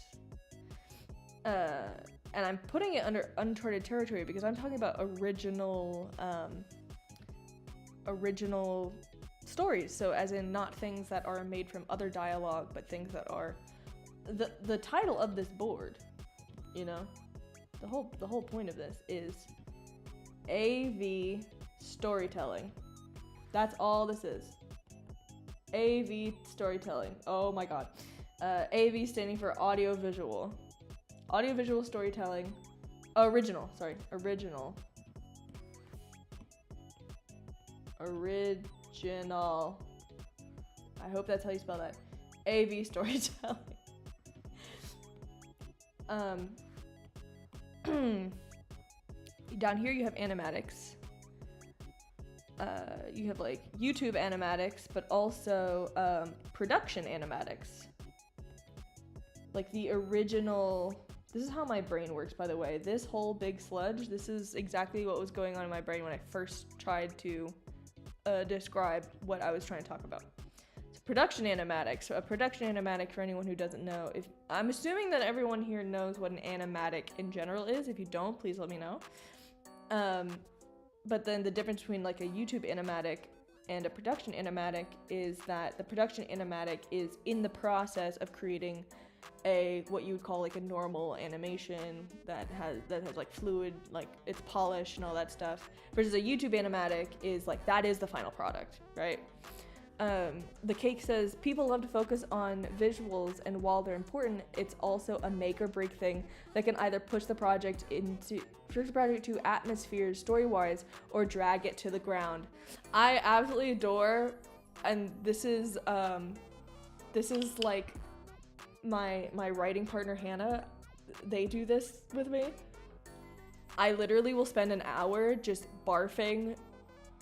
And I'm putting it under uncharted territory because I'm talking about original stories. So as in not things that are made from other dialogue, but things that are the title of this board, the whole point of this is AV storytelling. That's all this is. AV storytelling. Oh my god. AV standing for audiovisual. Audiovisual storytelling. Original. Original. I hope that's how you spell that. AV storytelling. Down here you have animatics. You have like YouTube animatics, but also production animatics. Like the original. This is how my brain works, by the way. This whole big sludge, this is exactly what was going on in my brain when I first tried to describe what I was trying to talk about. So production animatics. So a production animatic, for anyone who doesn't know, I'm assuming that everyone here knows what an animatic in general is. If you don't, please let me know. But then the difference between like a YouTube animatic and a production animatic is that the production animatic is in the process of creating what you would call like a normal animation that has like fluid, like it's polished and all that stuff, versus a YouTube animatic is like that is the final product, right? The cake says people love to focus on visuals, and while they're important, it's also a make or break thing that can either push the project to atmospheres story-wise or drag it to the ground. I absolutely adore, and this is like my writing partner Hannah, they do this with me. I literally will spend an hour just barfing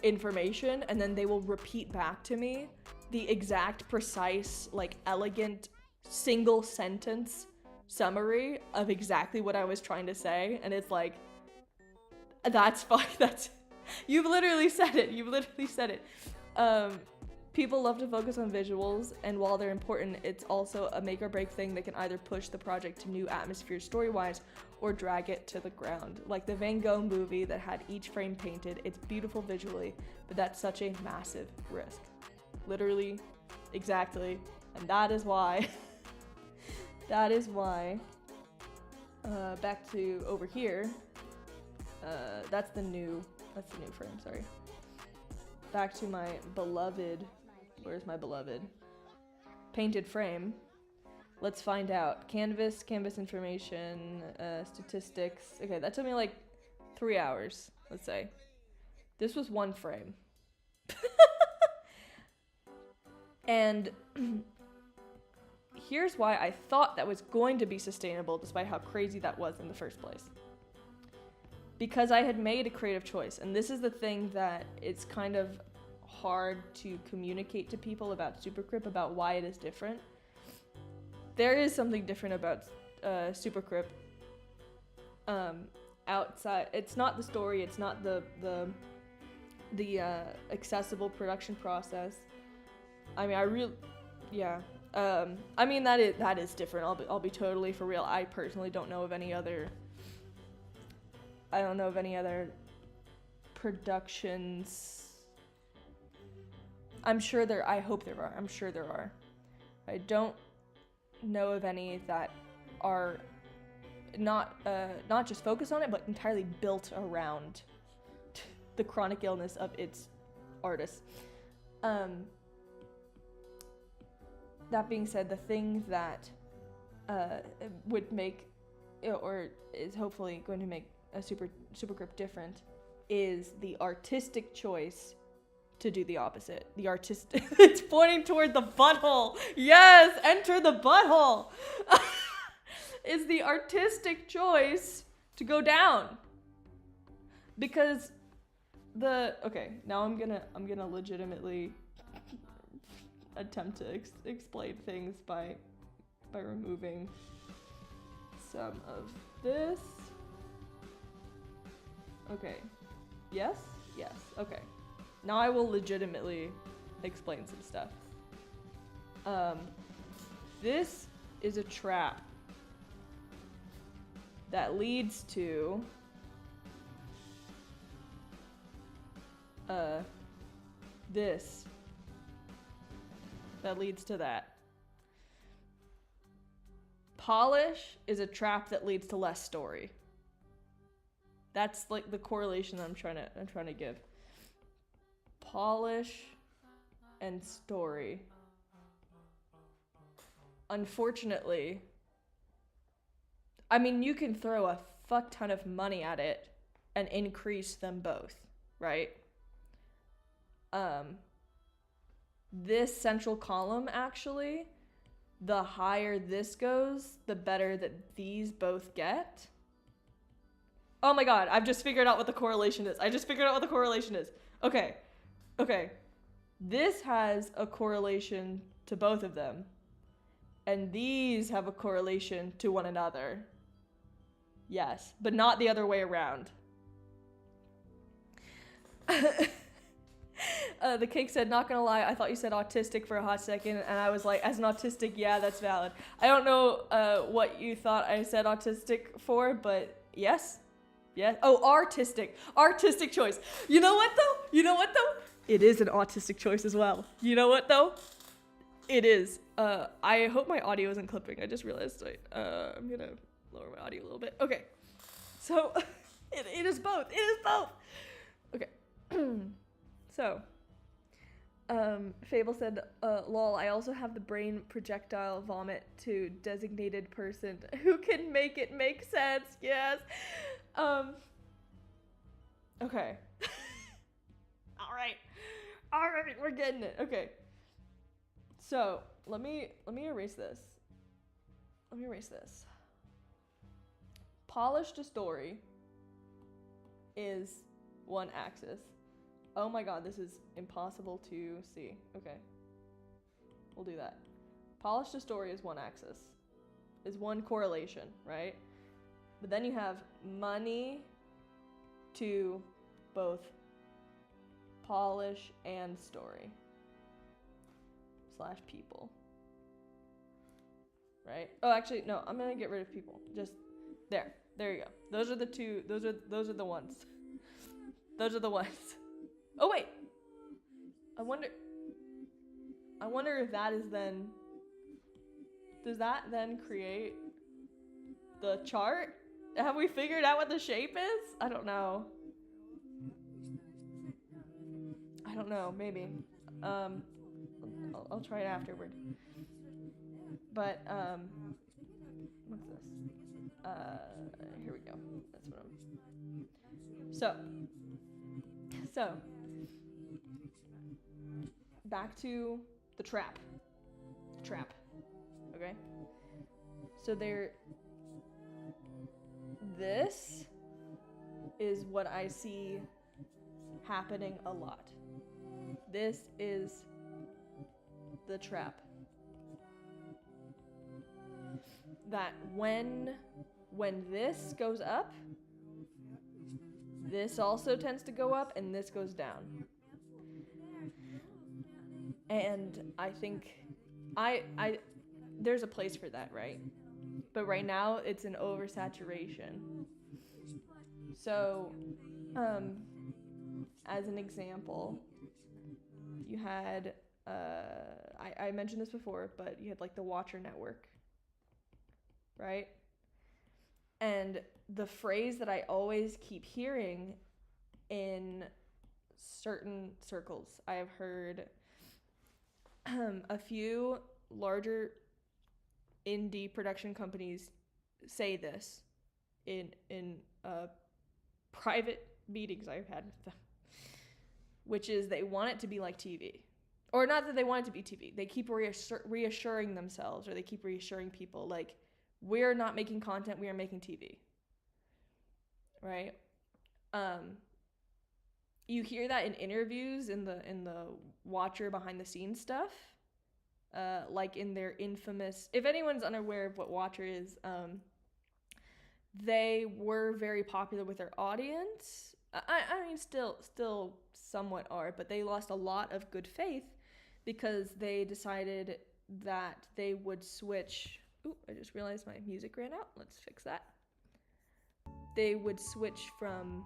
information, and then they will repeat back to me the exact, precise, like elegant single sentence summary of exactly what I was trying to say, and it's like, that's fine. You've literally said it. People love to focus on visuals, and while they're important, it's also a make or break thing that can either push the project to new atmospheres story-wise or drag it to the ground. Like the Van Gogh movie that had each frame painted, it's beautiful visually, but that's such a massive risk. Literally, exactly, and that is why back to over here. That's the new frame, sorry. Back to my beloved, where's my beloved? Painted frame. Let's find out. Canvas information, statistics. Okay, that took me like 3 hours, let's say. This was one frame. And here's why I thought that was going to be sustainable despite how crazy that was in the first place. Because I had made a creative choice, and this is the thing that it's kind of hard to communicate to people about Supercrypt, about why it is different. There is something different about Supercrypt. Outside, it's not the story, it's not the accessible production process. I mean, I mean that is different. I'll be totally for real. I personally don't know of any other. I don't know of any other productions. I'm sure there. I hope there are. I'm sure there are. I don't know of any that are not just focused on it, but entirely built around the chronic illness of its artists. That being said, the thing that would make, or is hopefully going to make a Supercrypt different, is the artistic choice to do the opposite. The artistic, it's pointing toward the butthole. Yes, enter the butthole. Is the artistic choice to go down. Because okay, now I'm gonna legitimately attempt to explain things by removing some of this. Okay. Yes? Yes. Okay. Now I will legitimately explain some stuff. This is a trap that leads to this. That leads to that. Polish is a trap that leads to less story. That's like the correlation that I'm trying to give. Polish and story. Unfortunately, I mean, you can throw a fuck ton of money at it and increase them both, right? This central column, actually, the higher this goes, the better that these both get. Oh my god, I've just figured out what the correlation is. Okay. This has a correlation to both of them. And these have a correlation to one another. Yes, but not the other way around. The cake said, not gonna lie, I thought you said autistic for a hot second, and I was like, as an autistic, yeah, that's valid. I don't know what you thought I said autistic for, but yes. Yeah. Oh, artistic choice. You know what though? It is an autistic choice as well. You know what though? It is. I hope my audio isn't clipping. I just realized I'm gonna lower my audio a little bit. Okay. So it is both. Okay. So, Fable said, lol, I also have the brain projectile vomit to designated person who can make it make sense. Yes. Okay. All right, we're getting it. Okay. So, let me erase this. Polish to story is one axis. Oh my god, this is impossible to see. Okay. We'll do that. Polish to story is one axis. Is one correlation, right? But then you have money to both polish and story. / people. Right? Oh, actually, no, I'm gonna get rid of people. Just there. There you go. Those are the two, those are the ones. Those are the ones. Oh wait. I wonder if that is then, does that then create the chart? Have we figured out what the shape is? I don't know. I don't know, maybe. I'll try it afterward. But, what's this? Here we go. That's what So, back to the trap. Okay? So this is what I see happening a lot. This is the trap. That when this goes up, this also tends to go up, and this goes down. And I think there's a place for that, right? But right now it's an oversaturation. So, as an example, you had I mentioned this before, but you had like the Watcher Network, right? And the phrase that I always keep hearing in certain circles, I have heard a few larger indie production companies say this in private meetings I've had with them, which is they want it to be like TV. Or not that they want it to be TV. They keep reassuring themselves, or they keep reassuring people, like, we're not making content, we are making TV. Right? You hear that in interviews, in the Watcher behind the scenes stuff. Like in their infamous, if anyone's unaware of what Watcher is, they were very popular with their audience. I mean, still somewhat are, but they lost a lot of good faith because they decided that they would switch. Ooh, I just realized my music ran out. Let's fix that. They would switch from,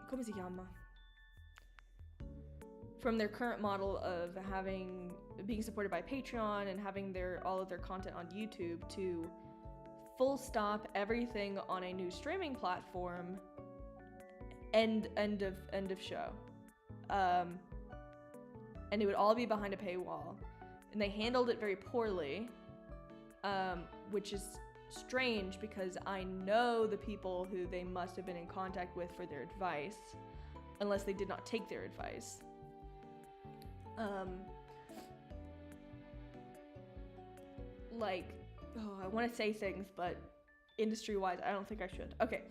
¿cómo se llama? From their current model of being supported by Patreon and having all of their content on YouTube to full stop everything on a new streaming platform. End of show. And it would all be behind a paywall. And they handled it very poorly, which is strange because I know the people who they must have been in contact with for their advice, unless they did not take their advice. I want to say things, but industry-wise, I don't think I should. Okay.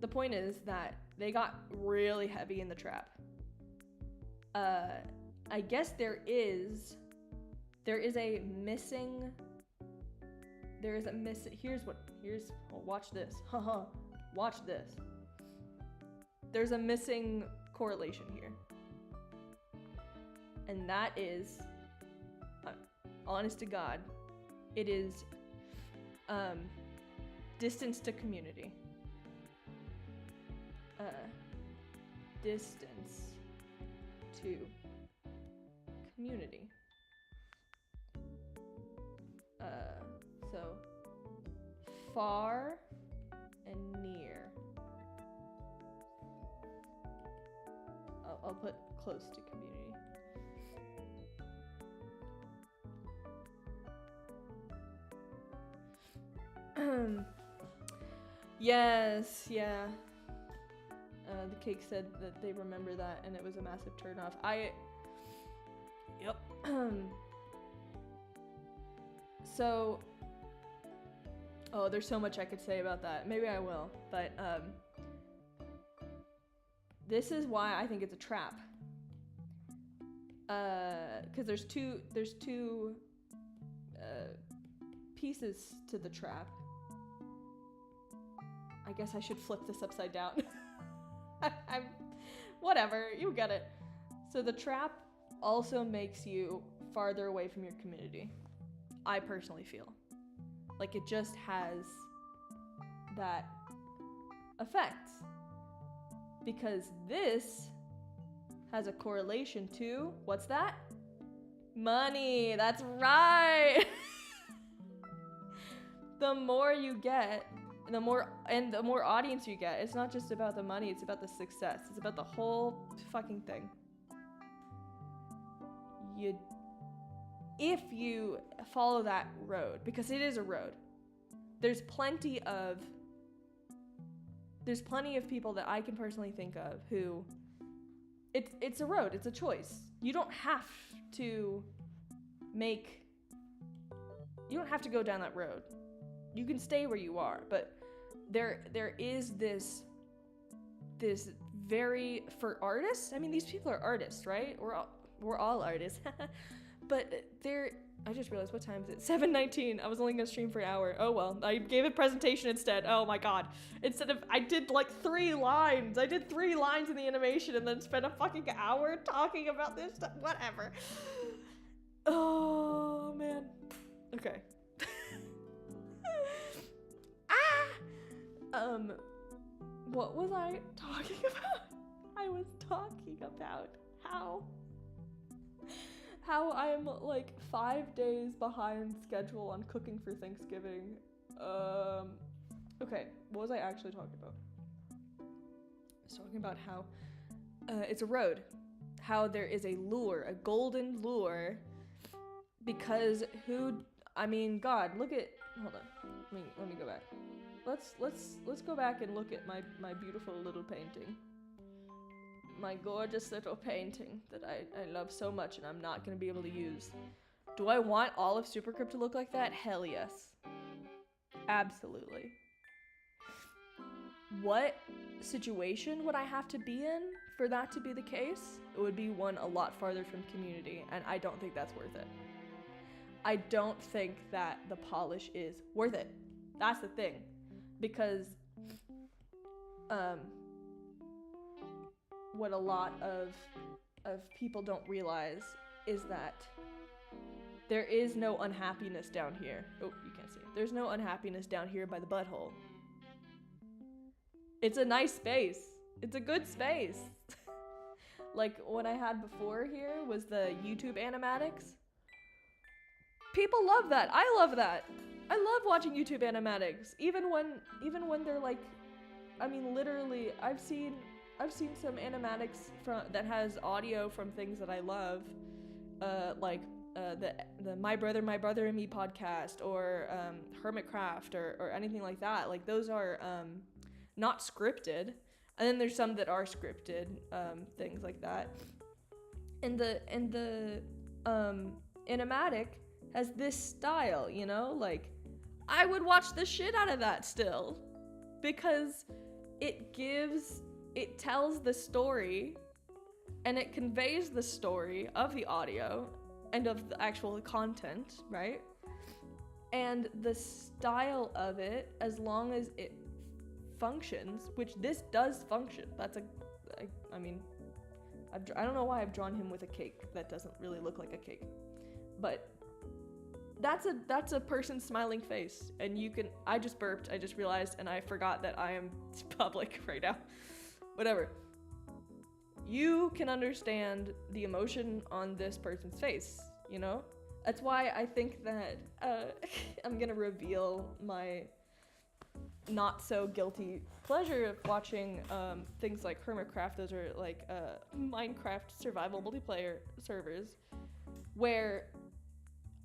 The point is that they got really heavy in the trap. I guess here's watch this. Haha. Watch this. There's a missing correlation here. And that is, honest to God, it is distance to community. Distance to community. So far and near. I'll put close to community. Yes, yeah. The cake said that they remember that, and it was a massive turnoff. Yep. So, there's so much I could say about that. Maybe I will, but this is why I think it's a trap. Because there's two pieces to the trap. I guess I should flip this upside down. Whatever, you get it. So the trap also makes you farther away from your community. I personally feel like it just has that effect, because this has a correlation to, what's that? Money. That's right. the more you get, the more audience you get, it's not just about the money, it's about the success. It's about the whole fucking thing. If you follow that road, because it is a road, there's plenty of people that I can personally think of who it's a road, it's a choice. You don't have to go down that road. You can stay where you are, but there is this very, for artists, I mean, these people are artists, right? We're all artists. But I just realized, what time is it? 7:19. I was only gonna stream for an hour. Oh well, I gave a presentation instead. Oh my god. I did like 3 lines. I did 3 lines in the animation and then spent a fucking hour talking about this stuff. Whatever. Oh man. Okay. What was I talking about? I was talking about how I'm like 5 days behind schedule on cooking for Thanksgiving. Okay, what was I actually talking about? I was talking about how it's a road. How there is a lure, a golden lure, because God, look at, hold on, let me go back. Let's go back and look at my beautiful little painting. My gorgeous little painting that I love so much and I'm not going to be able to use. Do I want all of Supercrypt to look like that? Hell yes. Absolutely. What situation would I have to be in for that to be the case? It would be one a lot farther from community, and I don't think that's worth it. I don't think that the polish is worth it. That's the thing. Because what a lot of people don't realize is that there is no unhappiness down here. Oh, you can't see. There's no unhappiness down here by the butthole. It's a nice space. It's a good space. Like what I had before here was the YouTube animatics. People love that. I love that. I love watching YouTube animatics. Even when they're like, I mean, literally, I've seen some animatics that has audio from things that I love, like the My Brother and Me podcast, or Hermitcraft, or anything like that. Like those are not scripted, and then there's some that are scripted, things like that. And the animatic has this style, you know, like I would watch the shit out of that still, because it tells the story and it conveys the story of the audio and of the actual content, right? And the style of it, as long as it functions, which this does function. I don't know why I've drawn him with a cake. That doesn't really look like a cake. But that's a person's smiling face, and I just burped, I just realized, and I forgot that I am public right now. Whatever. You can understand the emotion on this person's face, you know? That's why I think that I'm gonna reveal my not so guilty pleasure of watching things like Hermitcraft. Those are like Minecraft survival multiplayer servers where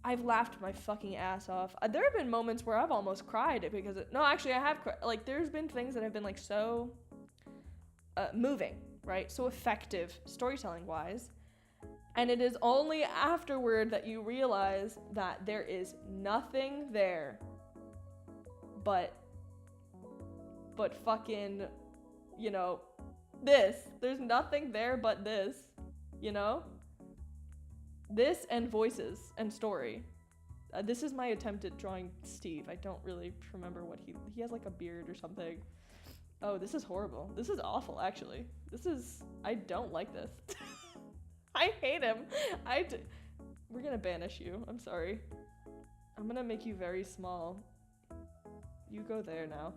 I've laughed my fucking ass off. There have been moments where I've almost cried because I have cried. Like, there's been things that have been like so moving, right? So effective storytelling wise. And it is only afterward that you realize that there is nothing there but fucking, you know, this. There's nothing there but this, you know? This and voices and story. This is my attempt at drawing Steve. I don't really remember what he has, like a beard or something. Oh, this is horrible. This is awful, actually. I don't like this. I hate him. We're gonna banish you. I'm sorry. I'm gonna make you very small. You go there now.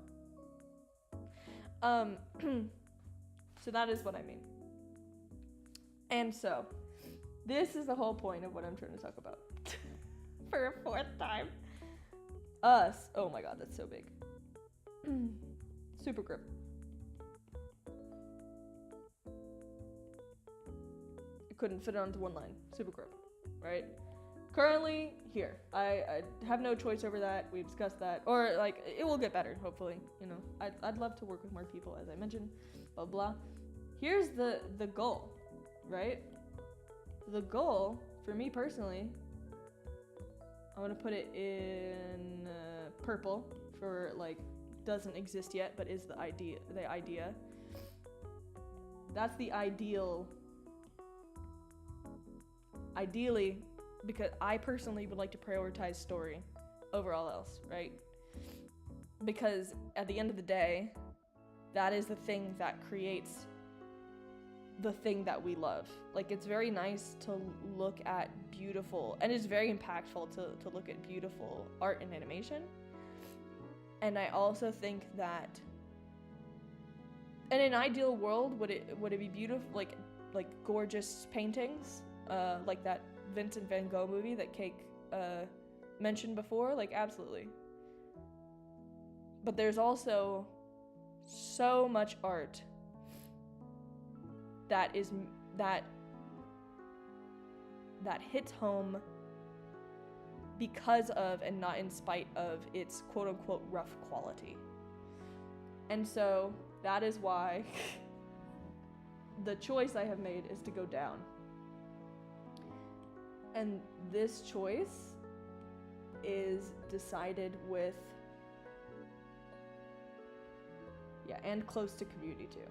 So that is what I mean. And so, this is the whole point of what I'm trying to talk about. For a 4th time. Us. Oh my god, that's so big. Super grip. It couldn't fit onto one line. Super grip, right? Currently, here. I have no choice over that. We've discussed that. Or, like, it will get better, hopefully. You know, I'd love to work with more people, as I mentioned. Blah, blah. Here's the goal, right? The goal, for me personally, I'm gonna put it in purple for, like, doesn't exist yet, but is the idea. That's the ideal. Ideally, because I personally would like to prioritize story over all else, right? Because at the end of the day, that is the thing that creates the thing that we love. Like, it's very nice to look at beautiful, and it's very impactful to look at beautiful art and animation. And I also think that in an ideal world, would it be beautiful, like gorgeous paintings, like that Vincent van Gogh movie that Cake mentioned before? Like, absolutely. But there's also so much art that hits home because of and not in spite of its quote-unquote rough quality. And so that is why the choice I have made is to go down. And this choice is decided with, and close to community too.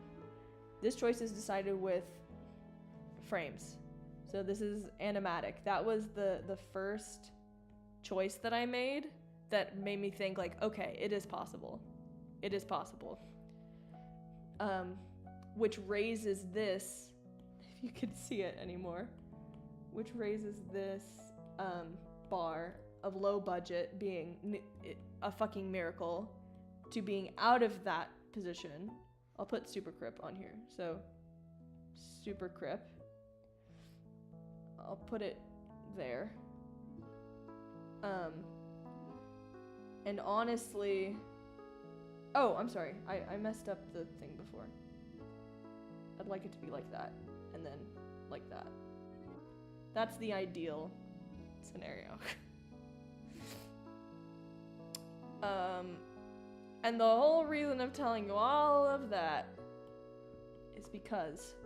This choice is decided with frames. So this is animatic. That was the first choice that I made that made me think, like, okay, it is possible. It is possible. Which raises this, if you could see it anymore, which raises this bar of low budget being a fucking miracle to being out of that position. I'll put Super Crip on here. So, Super Crip. I'll put it there. And honestly... Oh, I'm sorry. I messed up the thing before. I'd like it to be like that. And then like that. That's the ideal scenario. And the whole reason of telling you all of that is because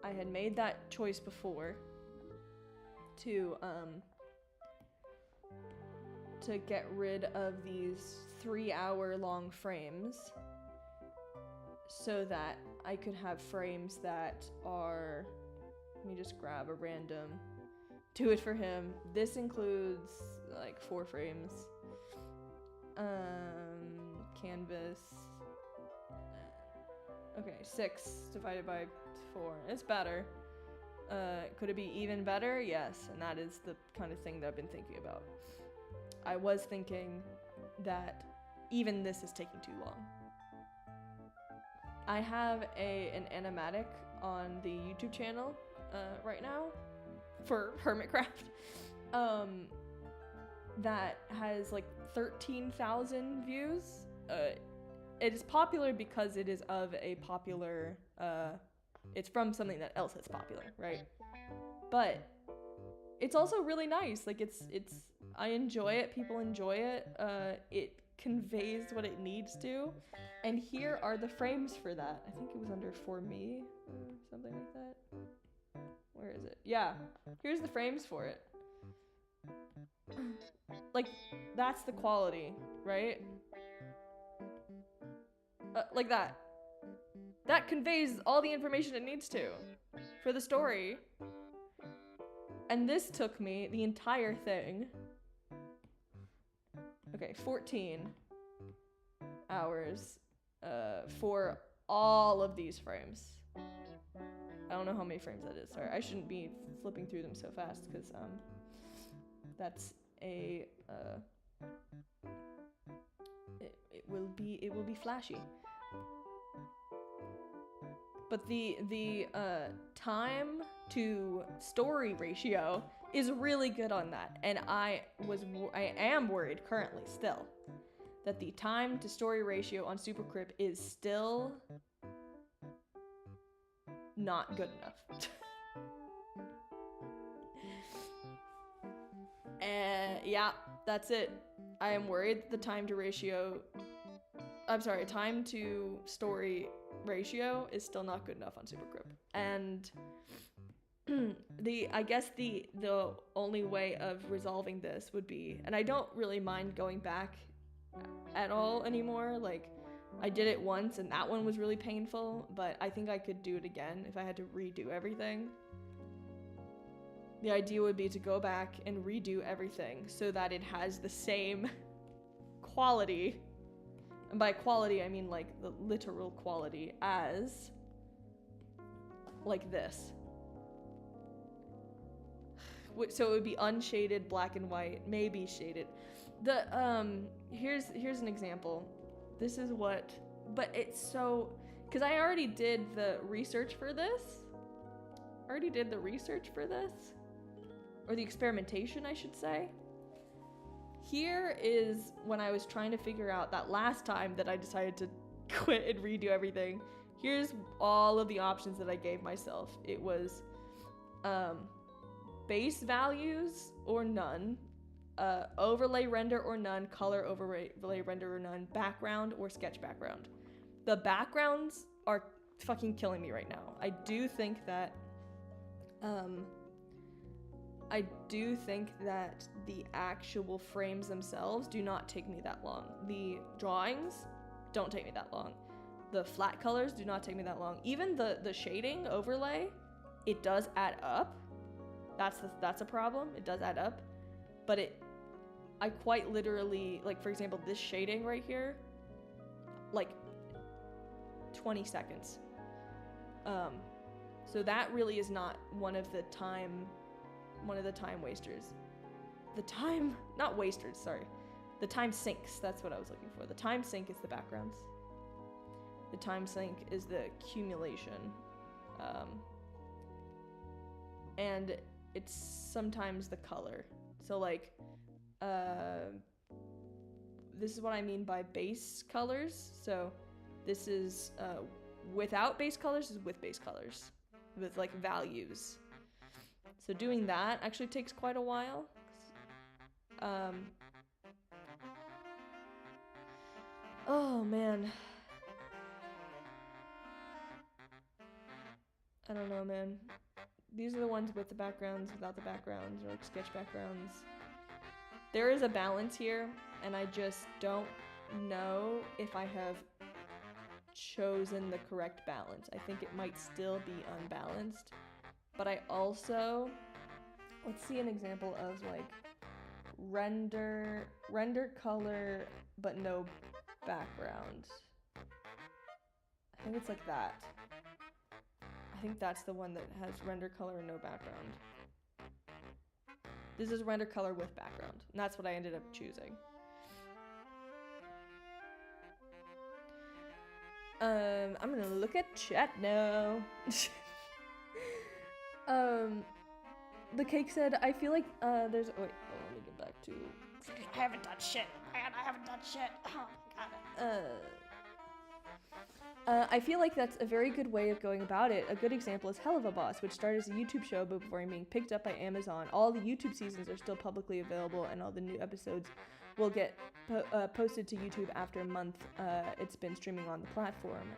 I had made that choice before to get rid of these 3-hour-long frames so that I could have frames that are, let me just grab a random, do it for him. This includes like 4 frames. Canvas. Okay, 6 divided by 4. It's better. Could it be even better? Yes, and that is the kind of thing that I've been thinking about. I was thinking that even this is taking too long. I have an animatic on the YouTube channel right now for Hermitcraft that has like 13,000 views. It is popular because it is of a popular, it's from something that else that's popular, right? But it's also really nice. Like, it's I enjoy it, people enjoy it, it conveys what it needs to, and here are the frames for that. I think it was under For Me, or something like that. Where is it? Yeah, here's the frames for it. Like, that's the quality, right? Like that. That conveys all the information it needs to for the story. And this took me the entire thing. Okay, 14 hours for all of these frames. I don't know how many frames that is. Sorry, I shouldn't be flipping through them so fast because that's a it will be flashy. But the time to story ratio is really good on that, and I am worried currently still that the time to story ratio on Super Crip is still not good enough. And yeah, that's it. I am worried that the time to story ratio is still not good enough on Super Crip. And I guess the only way of resolving this would be, and I don't really mind going back at all anymore. Like, I did it once and that one was really painful, but I think I could do it again if I had to redo everything. The idea would be to go back and redo everything so that it has the same quality, and by quality I mean like the literal quality, as like this. So it would be unshaded, black and white, maybe shaded. The here's an example. This is what, but it's so, because I already did the research for this. Or the experimentation, I should say. Here is when I was trying to figure out that last time that I decided to quit and redo everything. Here's all of the options that I gave myself. It was base values or none, overlay render or none, color overlay render or none, background or sketch background. The backgrounds are fucking killing me right now. I do think that the actual frames themselves do not take me that long. The drawings don't take me that long. The flat colors do not take me that long. Even the shading overlay, it does add up. That's a problem. It does add up. But I quite literally, like, for example, this shading right here, like 20 seconds. So that really is not one of the time wasters. The time sinks, that's what I was looking for. The time sink is the backgrounds. The time sink is the accumulation. And it's sometimes the color. So like, this is what I mean by base colors. So this is without base colors, is with base colors, with like values. So doing that actually takes quite a while. Oh man. I don't know, man. These are the ones with the backgrounds, without the backgrounds, or like sketch backgrounds. There is a balance here, and I just don't know if I have chosen the correct balance. I think it might still be unbalanced. But I also, let's see an example of like render color but no background. I think it's like that. I think that's the one that has render color and no background. This is render color with background, and that's what I ended up choosing. I'm gonna look at chat now. The cake said, I feel like there's, oh wait, let me get back to, I haven't done shit, man, I haven't done shit, oh my god. I feel like that's a very good way of going about it. A good example is Helluva Boss, which started as a YouTube show before being picked up by Amazon. All the YouTube seasons are still publicly available, and all the new episodes will get posted to YouTube after a month it's been streaming on the platform.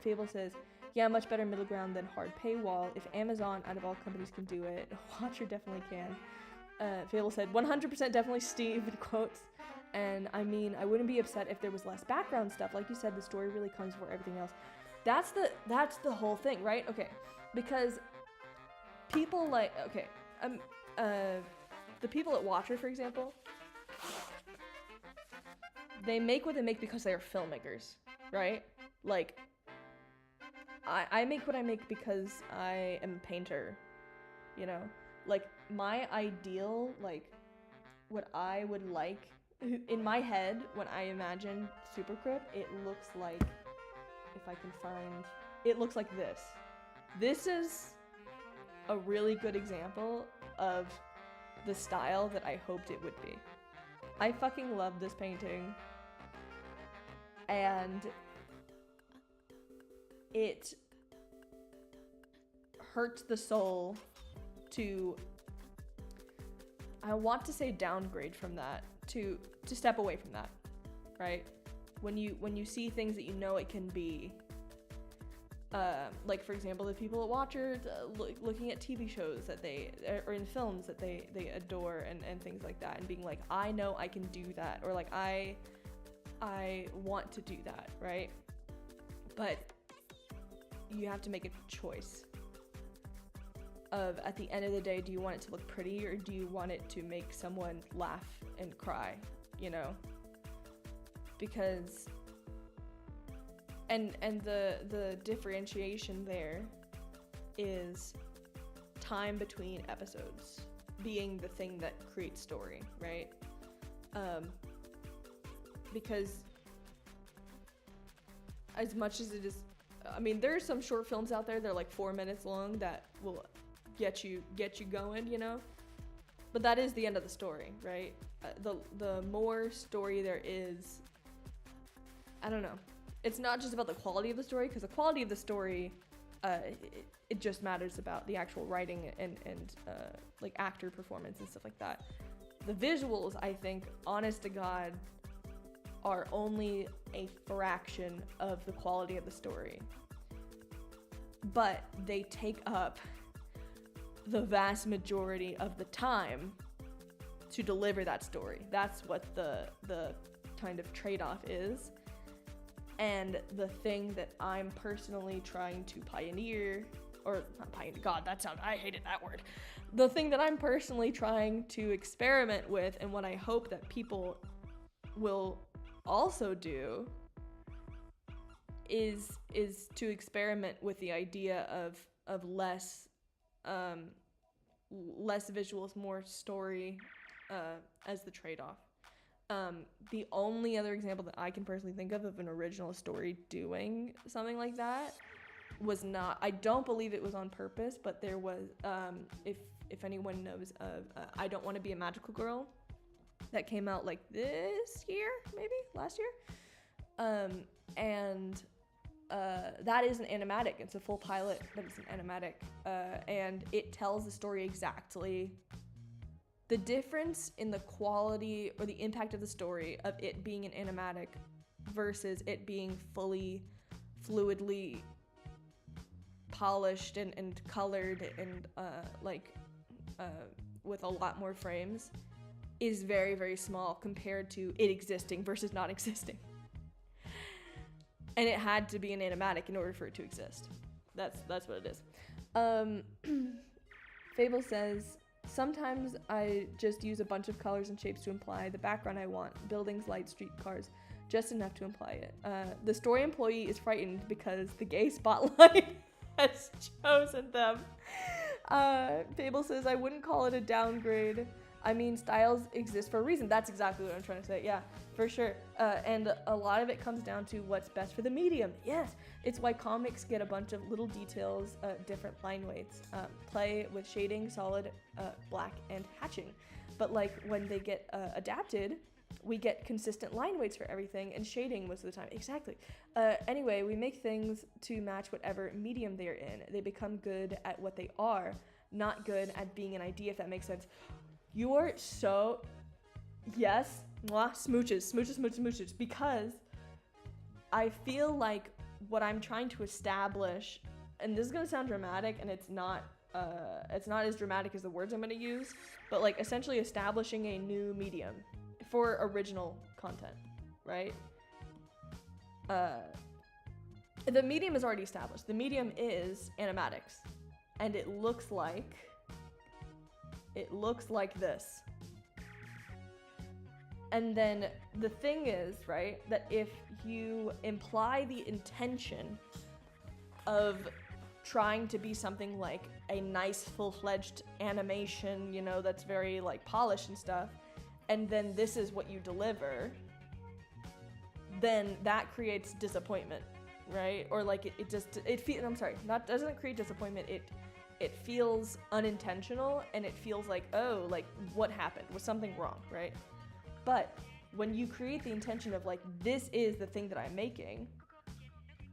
Fable says, yeah, much better middle ground than hard paywall. If Amazon, out of all companies, can do it, Watcher definitely can. Fable said, 100% definitely Steve, in quotes. And I mean, I wouldn't be upset if there was less background stuff. Like you said, the story really comes before everything else. That's the whole thing, right? Okay, because people like, okay, the people at Watcher, for example, they make what they make because they are filmmakers, right? Like, I make what I make because I am a painter, you know? Like, my ideal, like, what I would like, in my head, when I imagine Super Crip, it looks like, if I can find it looks like this. This is a really good example of the style that I hoped it would be. I fucking love this painting, and it hurts the soul to, I want to say downgrade from that, to step away from that, right? When you see things that you know it can be, like for example, the people at Watcher looking at TV shows that or in films that they adore and things like that, and being like, I know I can do that, or like I want to do that, right? But you have to make a choice of, at the end of the day, do you want it to look pretty, or do you want it to make someone laugh and cry, you know? Because and the differentiation there is time between episodes being the thing that creates story, right? Because as much as it is, I mean, there are some short films out there that are like 4 minutes long that will get you going, you know? But that is the end of the story, right? The more story there is, I don't know. It's not just about the quality of the story, because the quality of the story, it just matters about the actual writing and like actor performance and stuff like that. The visuals, I think, honest to God, are only a fraction of the quality of the story. But they take up the vast majority of the time to deliver that story. That's what the kind of trade-off is. And the thing that I'm personally trying to pioneer, or not pioneer, God, I hated that word. The thing that I'm personally trying to experiment with, and what I hope that people will also do, is to experiment with the idea of less visuals, more story, as the trade-off. The only other example that I can personally think of an original story doing something like that was not, I don't believe it was on purpose, but there was, if anyone knows of I Don't Want to Be a Magical Girl, that came out like this year, maybe last year, and that is an animatic. It's a full pilot, but it's an animatic, and it tells the story exactly. The difference in the quality or the impact of the story of it being an animatic versus it being fully, fluidly polished and colored and with a lot more frames is very, very small compared to it existing versus not existing. And it had to be an animatic in order for it to exist. That's what it is. Fable says, sometimes I just use a bunch of colors and shapes to imply the background I want. Buildings, lights, streetcars, just enough to imply it. The story employee is frightened because the gay spotlight has chosen them. Fable says, I wouldn't call it a downgrade. I mean, styles exist for a reason. That's exactly what I'm trying to say. Yeah, for sure. And a lot of it comes down to what's best for the medium. Yes, it's why comics get a bunch of little details, different line weights, play with shading, solid, black, and hatching. But like when they get adapted, we get consistent line weights for everything and shading most of the time. Exactly. Anyway, we make things to match whatever medium they're in. They become good at what they are, not good at being an idea, if that makes sense. You are so, yes, mwah, smooches, because I feel like what I'm trying to establish, and this is gonna sound dramatic, and it's not as dramatic as the words I'm gonna use, but like essentially establishing a new medium for original content, right? The medium is already established. The medium is animatics, and it looks like this. And then the thing is, right, that if you imply the intention of trying to be something like a nice full-fledged animation, you know, that's very like polished and stuff, and then this is what you deliver, then that creates disappointment, right? Or like I'm sorry, not doesn't create disappointment. It feels unintentional, and it feels like, oh, like what happened? Was something wrong, right? But when you create the intention of like, this is the thing that I'm making,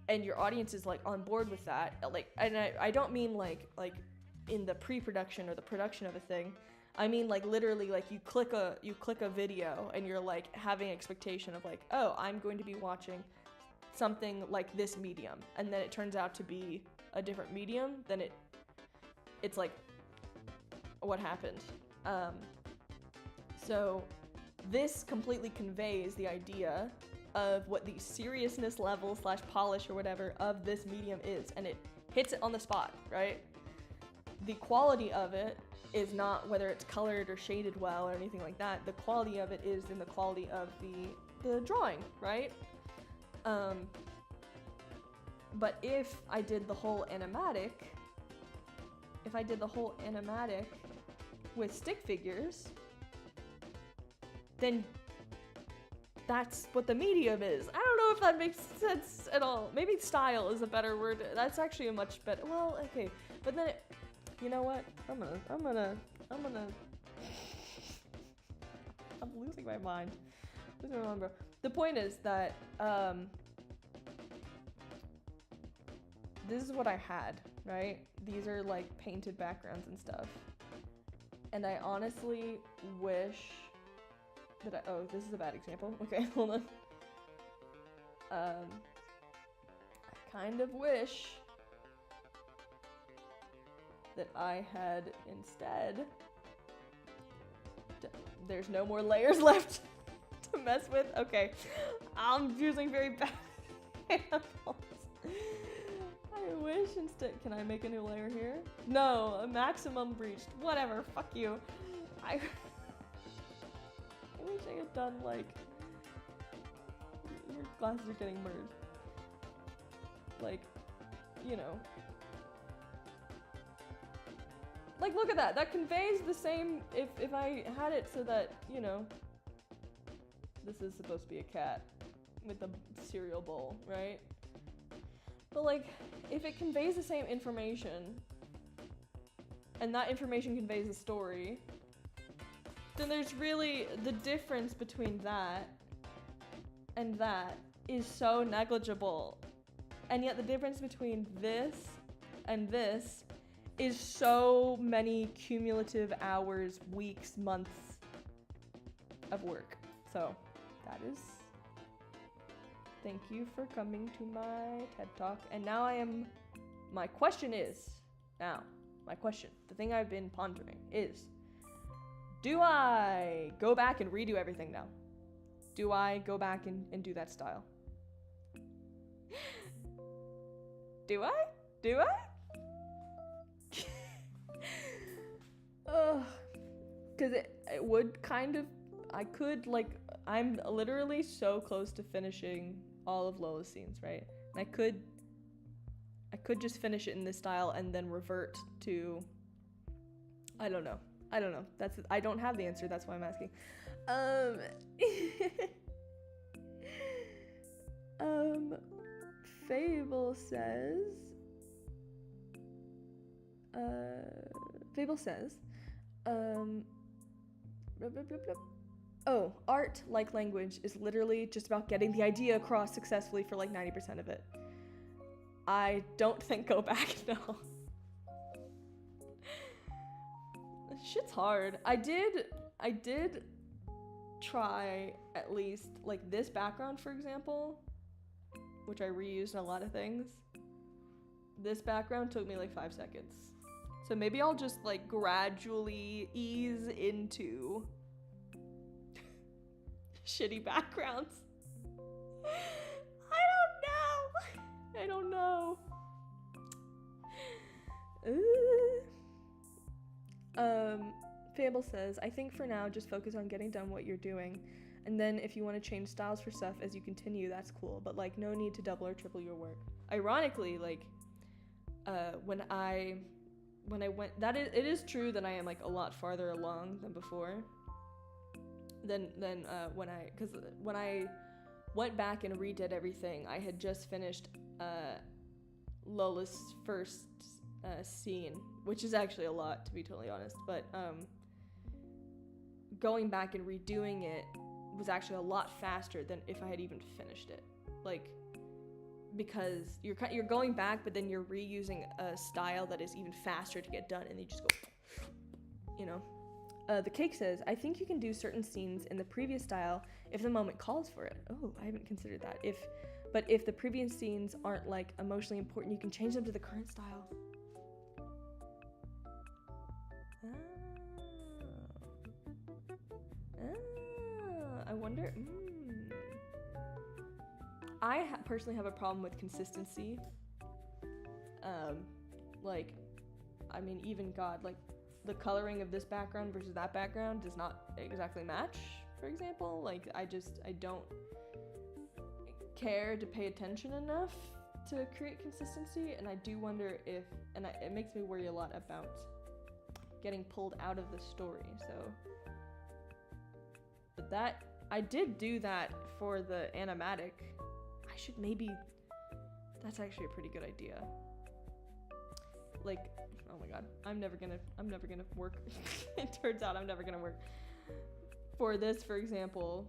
and your audience is like on board with that, like, and I don't mean like in the pre-production or the production of a thing. I mean like literally like you click a video and you're like having expectation of like, oh, I'm going to be watching something like this medium, and then it turns out to be a different medium, then it's like, what happened? So this completely conveys the idea of what the seriousness level / polish or whatever of this medium is, and it hits it on the spot, right? The quality of it is not whether it's colored or shaded well or anything like that. The quality of it is in the quality of the drawing, right? But if I did the whole animatic with stick figures, then that's what the medium is. I don't know if that makes sense at all. Maybe style is a better word. That's actually a much better, well, okay. But then you know what? I'm losing my mind. Bro. The point is that, this is what I had, right? These are like painted backgrounds and stuff. And I honestly wish that oh, this is a bad example. Okay, hold on. I kind of wish that I had instead, there's no more layers left to mess with. Okay, I'm using very bad examples. I wish instead, can I make a new layer here? No, a maximum breached. Whatever, fuck you. I wish I had done like, your glasses are getting merged. Like, you know. Like, look at that. That conveys the same, if I had it so that, you know, this is supposed to be a cat with a cereal bowl, right? But like, if it conveys the same information, and that information conveys a story, then there's really, the difference between that and that is so negligible. And yet the difference between this and this is so many cumulative hours, weeks, months of work. So that is, thank you for coming to my TED Talk. And now my question, the thing I've been pondering is, do I go back and redo everything now? Do I go back and do that style? Do I? Because it would kind of, I could, like, I'm literally so close to finishing all of Lola's scenes, right? And I could just finish it in this style and then revert to, I don't know. I don't have the answer, that's why I'm asking. Fable says, oh, art, like language, is literally just about getting the idea across successfully for like 90% of it. I don't think go back, no. Shit's hard. I did try at least, like this background, for example, which I reused in a lot of things. This background took me like 5 seconds. So maybe I'll just like gradually ease into shitty backgrounds. I don't know. Fable says, I think for now, just focus on getting done what you're doing. And then if you want to change styles for stuff as you continue, that's cool. But like, no need to double or triple your work. Ironically, like, when I went, it is true that I am like a lot farther went back and redid everything. I had just finished Lola's first scene, which is actually a lot, to be totally honest, but going back and redoing it was actually a lot faster than if I had even finished it. Like, because you're going back, but then you're reusing a style that is even faster to get done, and you just go, you know. The Cake says, I think you can do certain scenes in the previous style if the moment calls for it. Oh, I haven't considered that. But if the previous scenes aren't like emotionally important, you can change them to the current style. I wonder. I personally have a problem with consistency. Like, I mean, even God, like, the coloring of this background versus that background does not exactly match, for example. Like, I don't care to pay attention enough to create consistency, and I do wonder if, it makes me worry a lot about getting pulled out of the story, so. But that, I did do that for the animatic. I should maybe, that's actually a pretty good idea. Like, oh my god, I'm never gonna work. It turns out I'm never gonna work. For this, for example,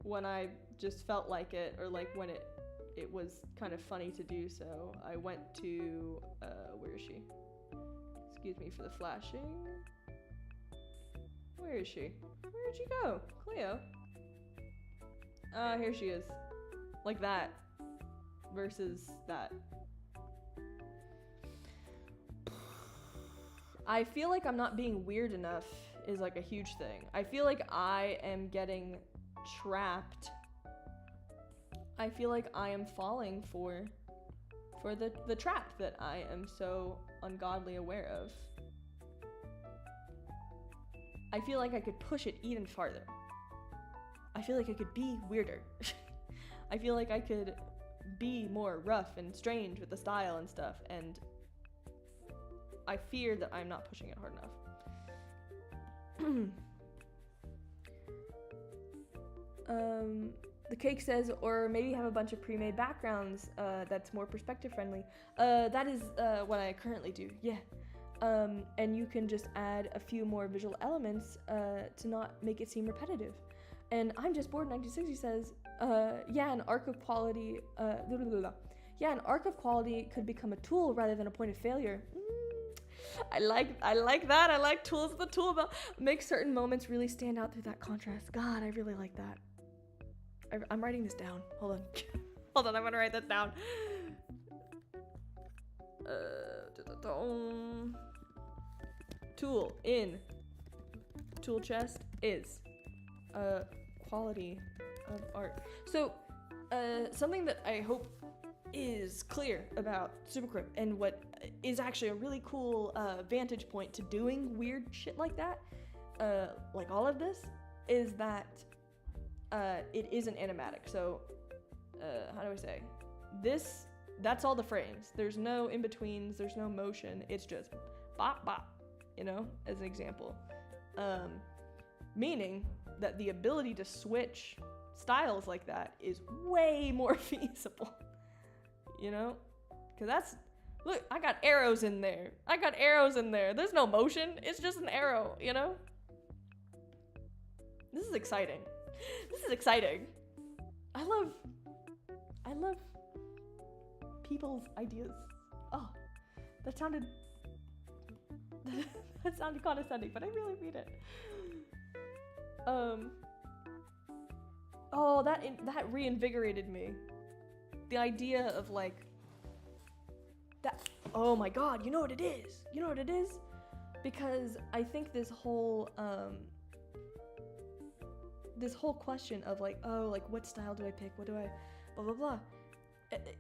when I just felt like it, or like when it was kind of funny to do so, I went to, where is she? Excuse me for the flashing. Where is she? Where'd she go? Cleo. Here she is. Like that. Versus that. I feel like I'm not being weird enough is like a huge thing. I feel like I am getting trapped. I feel like I am falling for the trap that I am so ungodly aware of. I feel like I could push it even farther. I feel like I could be weirder. I feel like I could be more rough and strange with the style and stuff, and I fear that I'm not pushing it hard enough. The Cake says, or maybe have a bunch of pre-made backgrounds that's more perspective friendly. That is what I currently do, yeah. And you can just add a few more visual elements to not make it seem repetitive. And I'm Just Bored 1960 says, yeah, an arc of quality, yeah, an arc of quality could become a tool rather than a point of failure. I like that. I like tools of the tool belt. Make certain moments really stand out through that contrast. God, I really like that. I'm writing this down. Hold on. Hold on, I'm gonna write this down. Tool in tool chest is quality of art. So something that I hope is clear about Supercrip, and what is actually a really cool vantage point to doing weird shit like that, like all of this, is that it is an animatic. So how do I say this? That's all the frames. There's no in-betweens, there's no motion. It's just bop bop, you know, as an example. Meaning that the ability to switch styles like that is way more feasible, you know? Because that's, look, I got arrows in there. There's no motion. It's just an arrow, you know? This is exciting. I love people's ideas. Oh, that sounded condescending, but I really mean it. Oh, that reinvigorated me. The idea of like that. Oh my God, you know what it is? Because I think this whole question of like, oh, like what style do I pick? What do I, blah blah blah.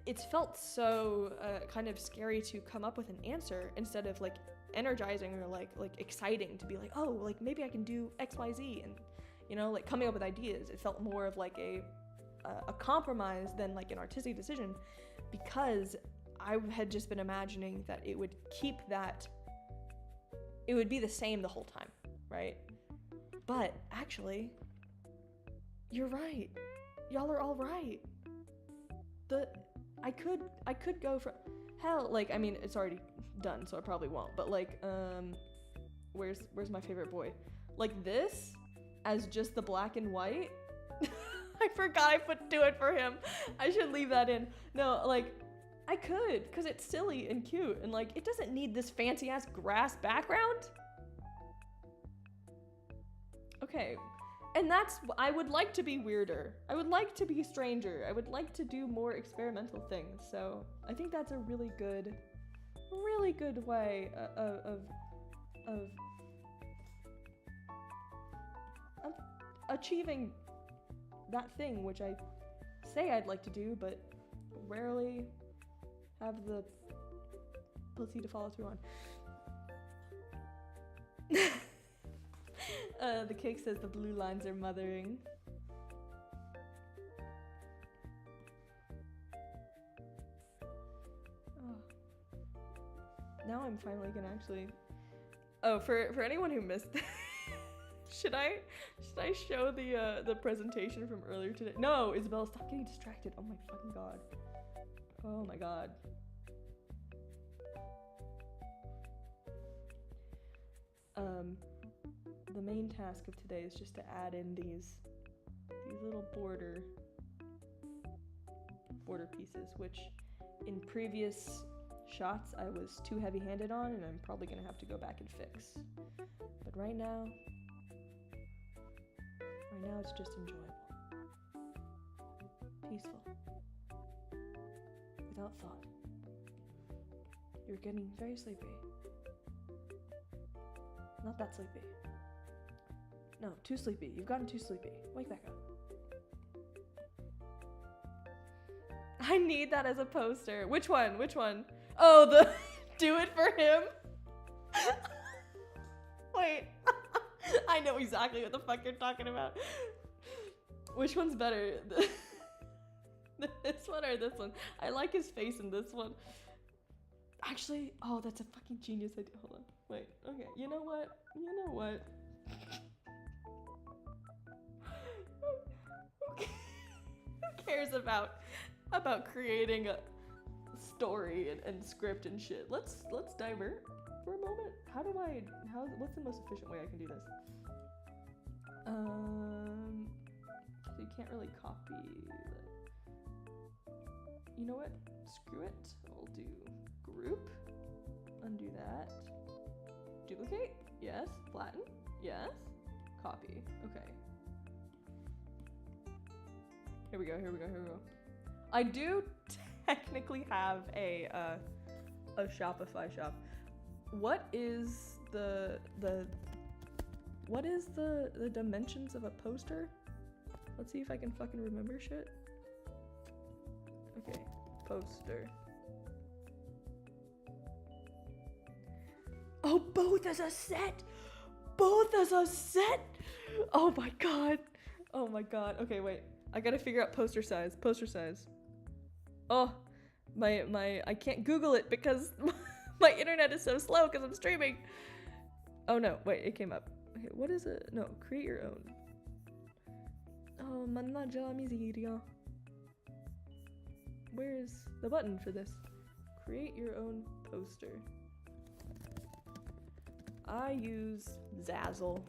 It's felt so kind of scary to come up with an answer instead of like energizing or like exciting to be like, oh, like maybe I can do XYZ, and you know, like coming up with ideas. It felt more of like a compromise than like an artistic decision, because I had just been imagining that it would keep that, it would be the same the whole time, right? But actually, You're right. Y'all are all right. I could go for hell, like, I mean, it's already done, so I probably won't, but like, where's my favorite boy? Like this, as just the black and white? I forgot I do it for him. I should leave that in. No, like, I could, because it's silly and cute, and like, it doesn't need this fancy ass grass background. Okay, and I would like to be weirder. I would like to be stranger. I would like to do more experimental things. So I think that's a really good way of achieving that thing, which I say I'd like to do, but rarely have the ability to follow through on. The cake says the blue lines are mothering. Oh. Now I'm finally gonna actually... Oh, for anyone who missed should I show the presentation from earlier today? No, Isabella, stop getting distracted. Oh my fucking god. Oh my god. The main task of today is just to add in these little border pieces, which in previous shots I was too heavy-handed on, and I'm probably gonna have to go back and fix. But right now it's just enjoyable, peaceful, without thought. You're getting very sleepy. Not that sleepy. No, too sleepy. You've gotten too sleepy. Wake back up. I need that as a poster. Which one? Which one? Oh, the do it for him? Wait. I know exactly what the fuck you're talking about. Which one's better? This one or this one? I like his face in this one. Actually, oh, that's a fucking genius idea. Hold on. Wait, okay. You know what? Who cares about creating a story and script and shit? Let's divert for a moment. What's the most efficient way I can do this? So you can't really copy you know what? Screw it. I'll do group. Undo that. Duplicate? Yes. Flatten? Yes. Copy. Okay. Here we go. I do technically have a Shopify shop. What is the dimensions of a poster? Let's see if I can fucking remember shit. Okay, poster. Oh, both as a set! Both as a set! Oh my god. Oh my god. Okay, wait. I gotta figure out poster size. Oh, I can't Google it because my internet is so slow because I'm streaming. Oh no, wait, it came up. Okay, what is it? No, create your own. Oh, mannaggia miseria. Where's the button for this? Create your own poster. I use Zazzle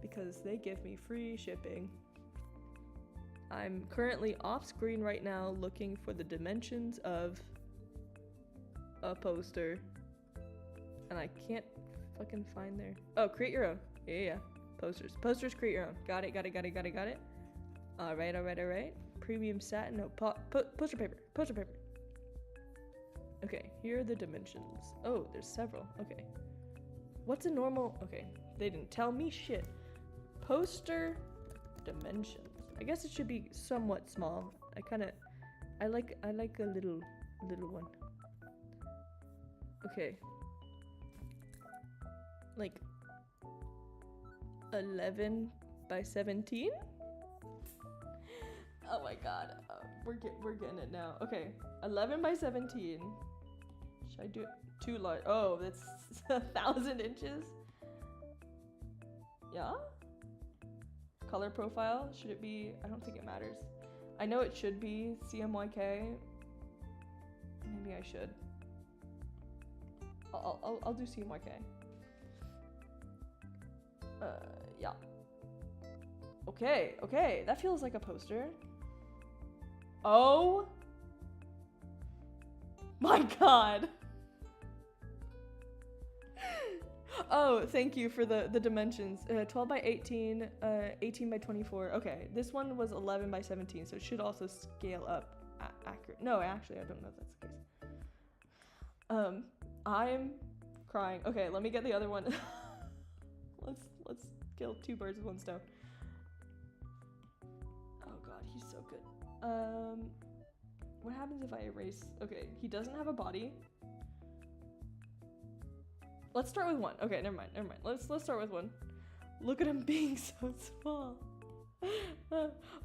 because they give me free shipping. I'm currently off screen right now looking for the dimensions of a poster. And I can't fucking find there. Oh, create your own. Yeah. Posters, create your own. Got it. Alright. Premium satin, no, poster paper. Okay, here are the dimensions. Oh, there's several. Okay. What's a normal? Okay, they didn't tell me shit. Poster dimensions. I guess it should be somewhat small. I like a little one. Okay. Like 11 by 17? Oh my god. We're getting it now. Okay. 11 by 17. Should I do it too large? Oh, that's 1,000 inches? Yeah? color profile? Should it be? I don't think it matters. I know it should be CMYK. Maybe I should. I'll do CMYK. Yeah. Okay, okay, that feels like a poster. Oh my god. Oh, thank you for the dimensions. 12 by 18, 18 by 24. Okay, this one was 11 by 17, so it should also scale up accurate. No, actually, I don't know if that's the case. I'm crying. Okay, let me get the other one. let's kill two birds with one stone. Oh god, he's so good. What happens if I erase? Okay, he doesn't have a body. Let's start with one. Okay, never mind. Let's start with one. Look at him being so small.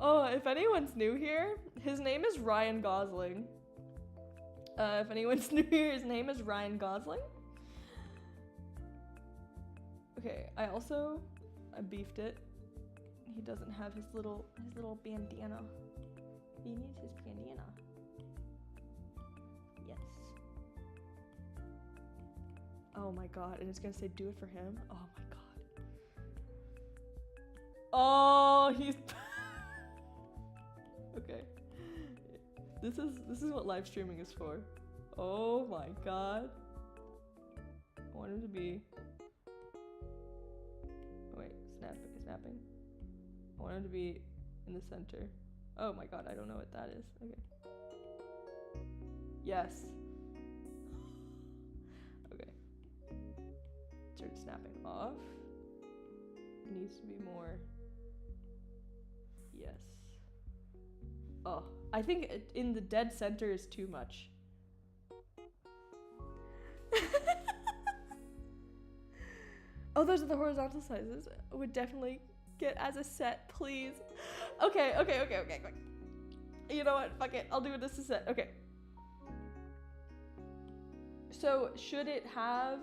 Oh, if anyone's new here, his name is Ryan Gosling. If anyone's new here, his name is Ryan Gosling. Okay, I beefed it. He doesn't have his little bandana. He needs his bandana. Yes. Oh my god, and it's gonna say do it for him? Oh my god. Oh, he's okay. This is what live streaming is for. Oh my god. I want him to be wait, snapping. I want him to be in the center. Oh my god, I don't know what that is. Okay. Yes. Okay. Start snapping off. It needs to be more. Yes. Oh, I think in the dead center is too much. Oh, those are the horizontal sizes. I would definitely get as a set, please. Okay. You know what? Fuck it. I'll do it as a set. Okay. So, should it have...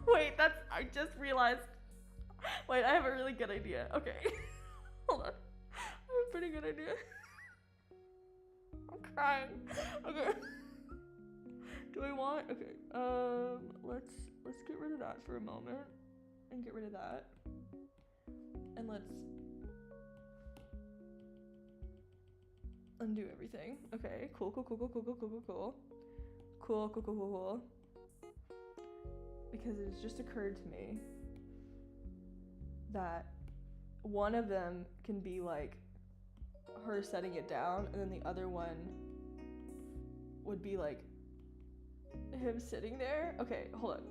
Wait, I just realized. Wait, I have a really good idea. Okay. Hold on. I have a pretty good idea. I'm crying. Okay. Do I want... Okay. Let's get rid of that for a moment. And get rid of that. And let's undo everything. Okay, cool. Because it has just occurred to me that one of them can be like her setting it down, and then the other one would be like him sitting there. Okay, hold on.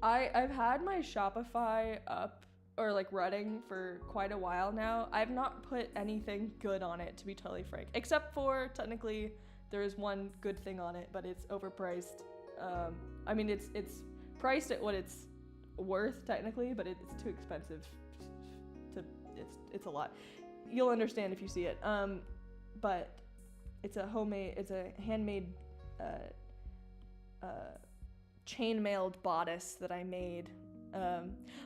I've had my Shopify up or like running for quite a while now. I've not put anything good on it, to be totally frank, except for technically there is one good thing on it, but it's overpriced. I mean it's priced at what it's worth technically, but it's too expensive to it's a lot. You'll understand if you see it. But it's a handmade chainmailed bodice that I made.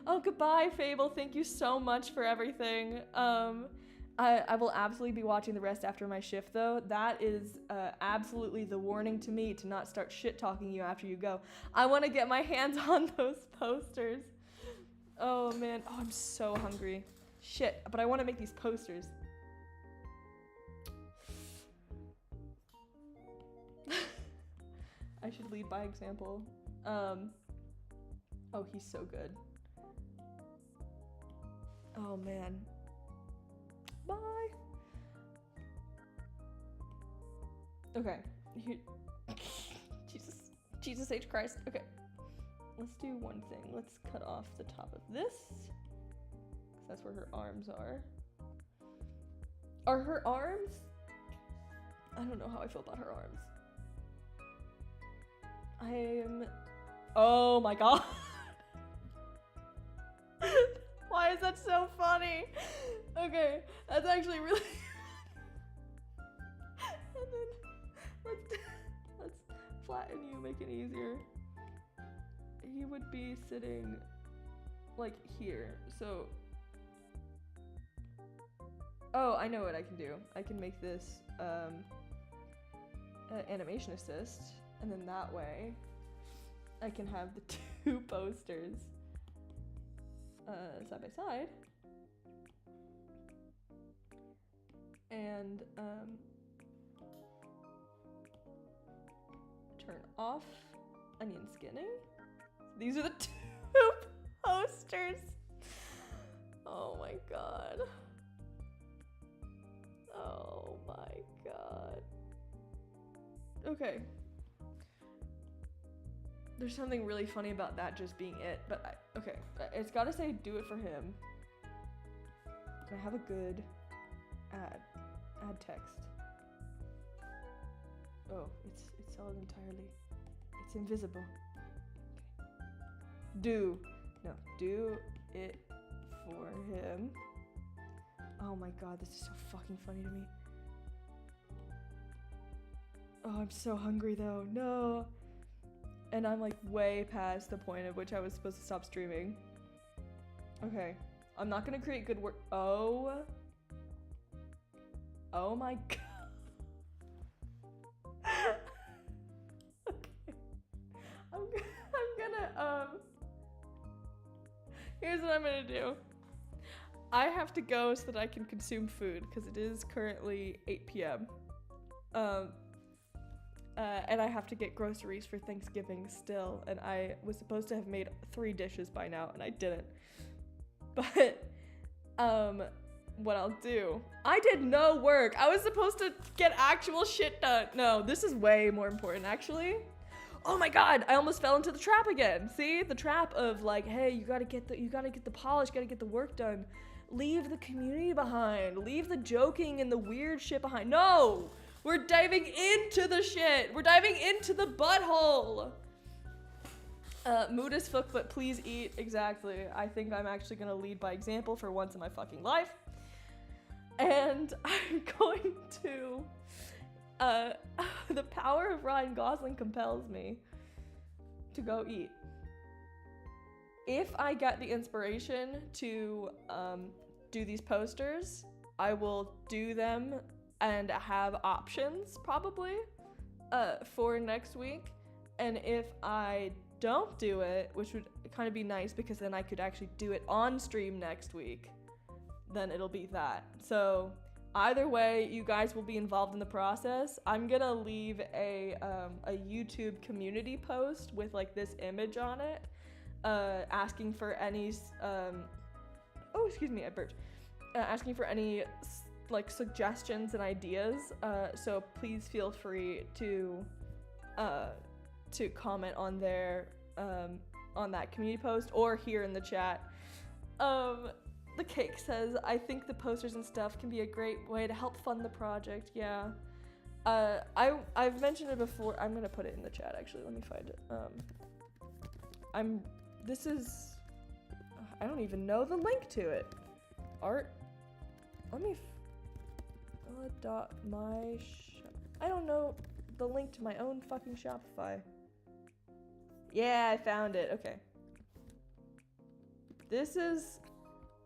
Oh, goodbye, Fable. Thank you so much for everything. I will absolutely be watching the rest after my shift, though. That is absolutely the warning to me to not start shit-talking you after you go. I want to get my hands on those posters. Oh, man. Oh, I'm so hungry. Shit, but I want to make these posters. I should lead by example. Oh, he's so good. Oh, man. Bye. Okay. Here. Jesus H. Christ. Okay. Let's do one thing. Let's cut off the top of this. Because that's where her arms are. Are her arms? I don't know how I feel about her arms. Oh my god. Why is that so funny? Okay, that's actually really and then let's flatten you, make it easier. he would be sitting like here. So, oh, I know what I can do. I can make this animation assist, and then that way I can have the two posters side by side, and turn off onion skinning. These are the two posters. Oh my god. Oh my god. Okay. There's something really funny about that just being it, but okay. It's gotta say do it for him. Can I have a good add text? Oh, it's solid entirely. It's invisible. Okay. Do it for him. Oh my god, this is so fucking funny to me. Oh, I'm so hungry though. No. And I'm like way past the point at which I was supposed to stop streaming. Okay. I'm not gonna create good work. Oh my god. Okay. I'm gonna here's what I'm gonna do. I have to go so that I can consume food because it is currently 8 p.m. And I have to get groceries for Thanksgiving still, and I was supposed to have made 3 dishes by now, and I didn't. But, what I'll do, I did no work. I was supposed to get actual shit done. No, this is way more important, actually. Oh my god, I almost fell into the trap again. See, the trap of like, hey, you gotta get the polish, gotta get the work done. Leave the community behind. Leave the joking and the weird shit behind. No! We're diving into the shit. We're diving into the butthole. Mood as fuck, but please eat. Exactly. I think I'm actually gonna lead by example for once in my fucking life. And I'm going to, the power of Ryan Gosling compels me to go eat. If I get the inspiration to do these posters, I will do them and have options probably for next week. And if I don't do it, which would kind of be nice because then I could actually do it on stream next week, then it'll be that. So either way, you guys will be involved in the process. I'm gonna leave a YouTube community post with like this image on it, asking for any oh, excuse me, I burped. Asking for any like suggestions and ideas. So please feel free to comment on there, on that community post or here in the chat. The cake says, I think the posters and stuff can be a great way to help fund the project. Yeah. I've mentioned it before. I'm gonna put it in the chat actually. Let me find it. I don't even know the link to it. Art. Let me I don't know the link to my own fucking Shopify. Yeah, I found it. Okay. This is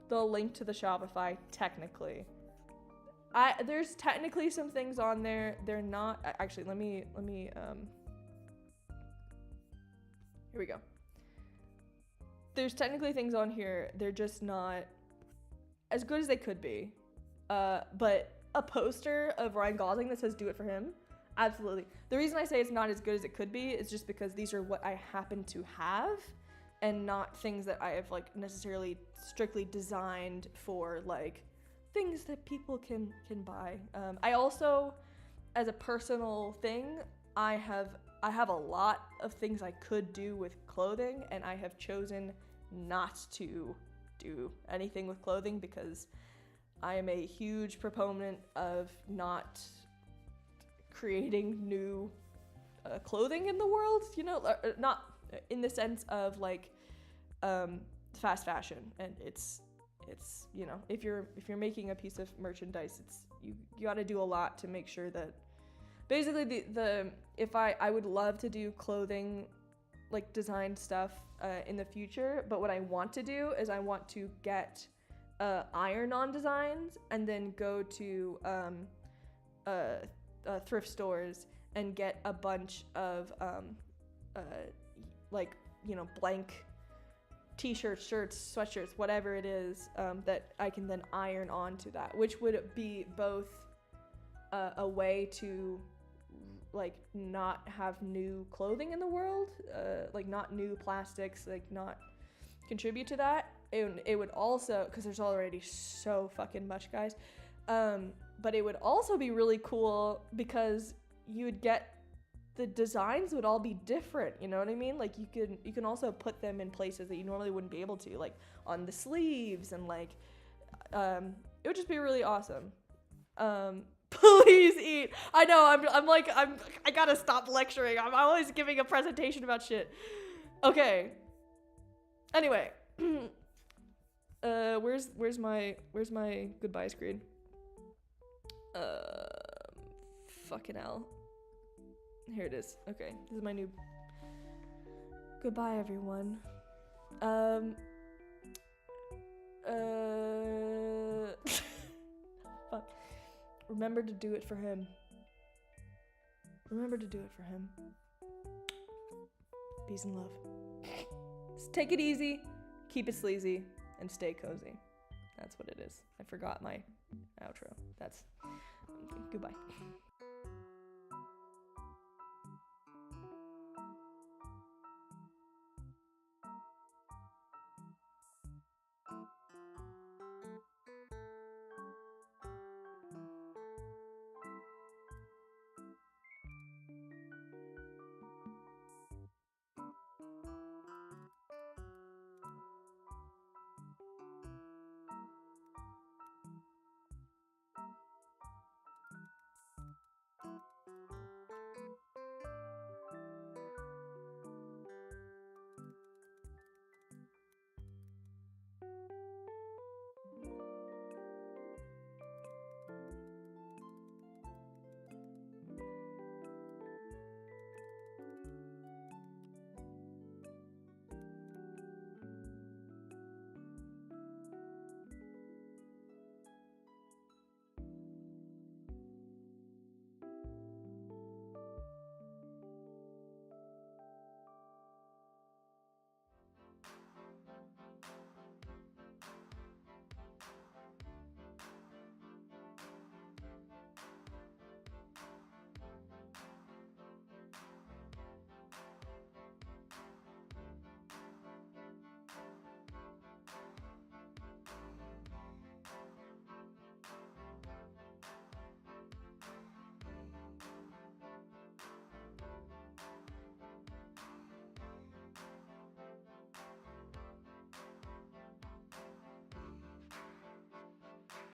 the link to the Shopify, technically. There's technically some things on there. They're not actually. Let me. Here we go. There's technically things on here. They're just not as good as they could be. But a poster of Ryan Gosling that says "Do it for him," absolutely. The reason I say it's not as good as it could be is just because these are what I happen to have, and not things that I have like necessarily strictly designed for like things that people can buy. I also, as a personal thing, I have a lot of things I could do with clothing, and I have chosen not to do anything with clothing because I am a huge proponent of not creating new clothing in the world, you know, not in the sense of like fast fashion. And it's you know, if you're making a piece of merchandise, it's you got to do a lot to make sure that basically if I would love to do clothing like designed stuff in the future, but what I want to do is I want to get iron-on designs and then go to thrift stores and get a bunch of like, you know, blank t-shirts, shirts, sweatshirts, whatever it is, that I can then iron onto that, which would be both a way to like not have new clothing in the world, like not new plastics, like not contribute to that. It would also, because there's already so fucking much, guys, but it would also be really cool because you would get, the designs would all be different, you know what I mean? Like you can also put them in places that you normally wouldn't be able to, like on the sleeves, and like it would just be really awesome. Please eat. I know, I gotta stop lecturing. I'm always giving a presentation about shit. Okay. Anyway. Where's my goodbye screen? Fucking hell. Here it is. Okay, this is my new goodbye, everyone. Fuck. Remember to do it for him. Remember to do it for him. Peace and love. Just take it easy, keep it sleazy, and stay cozy. That's what it is. I forgot my outro. That's goodbye.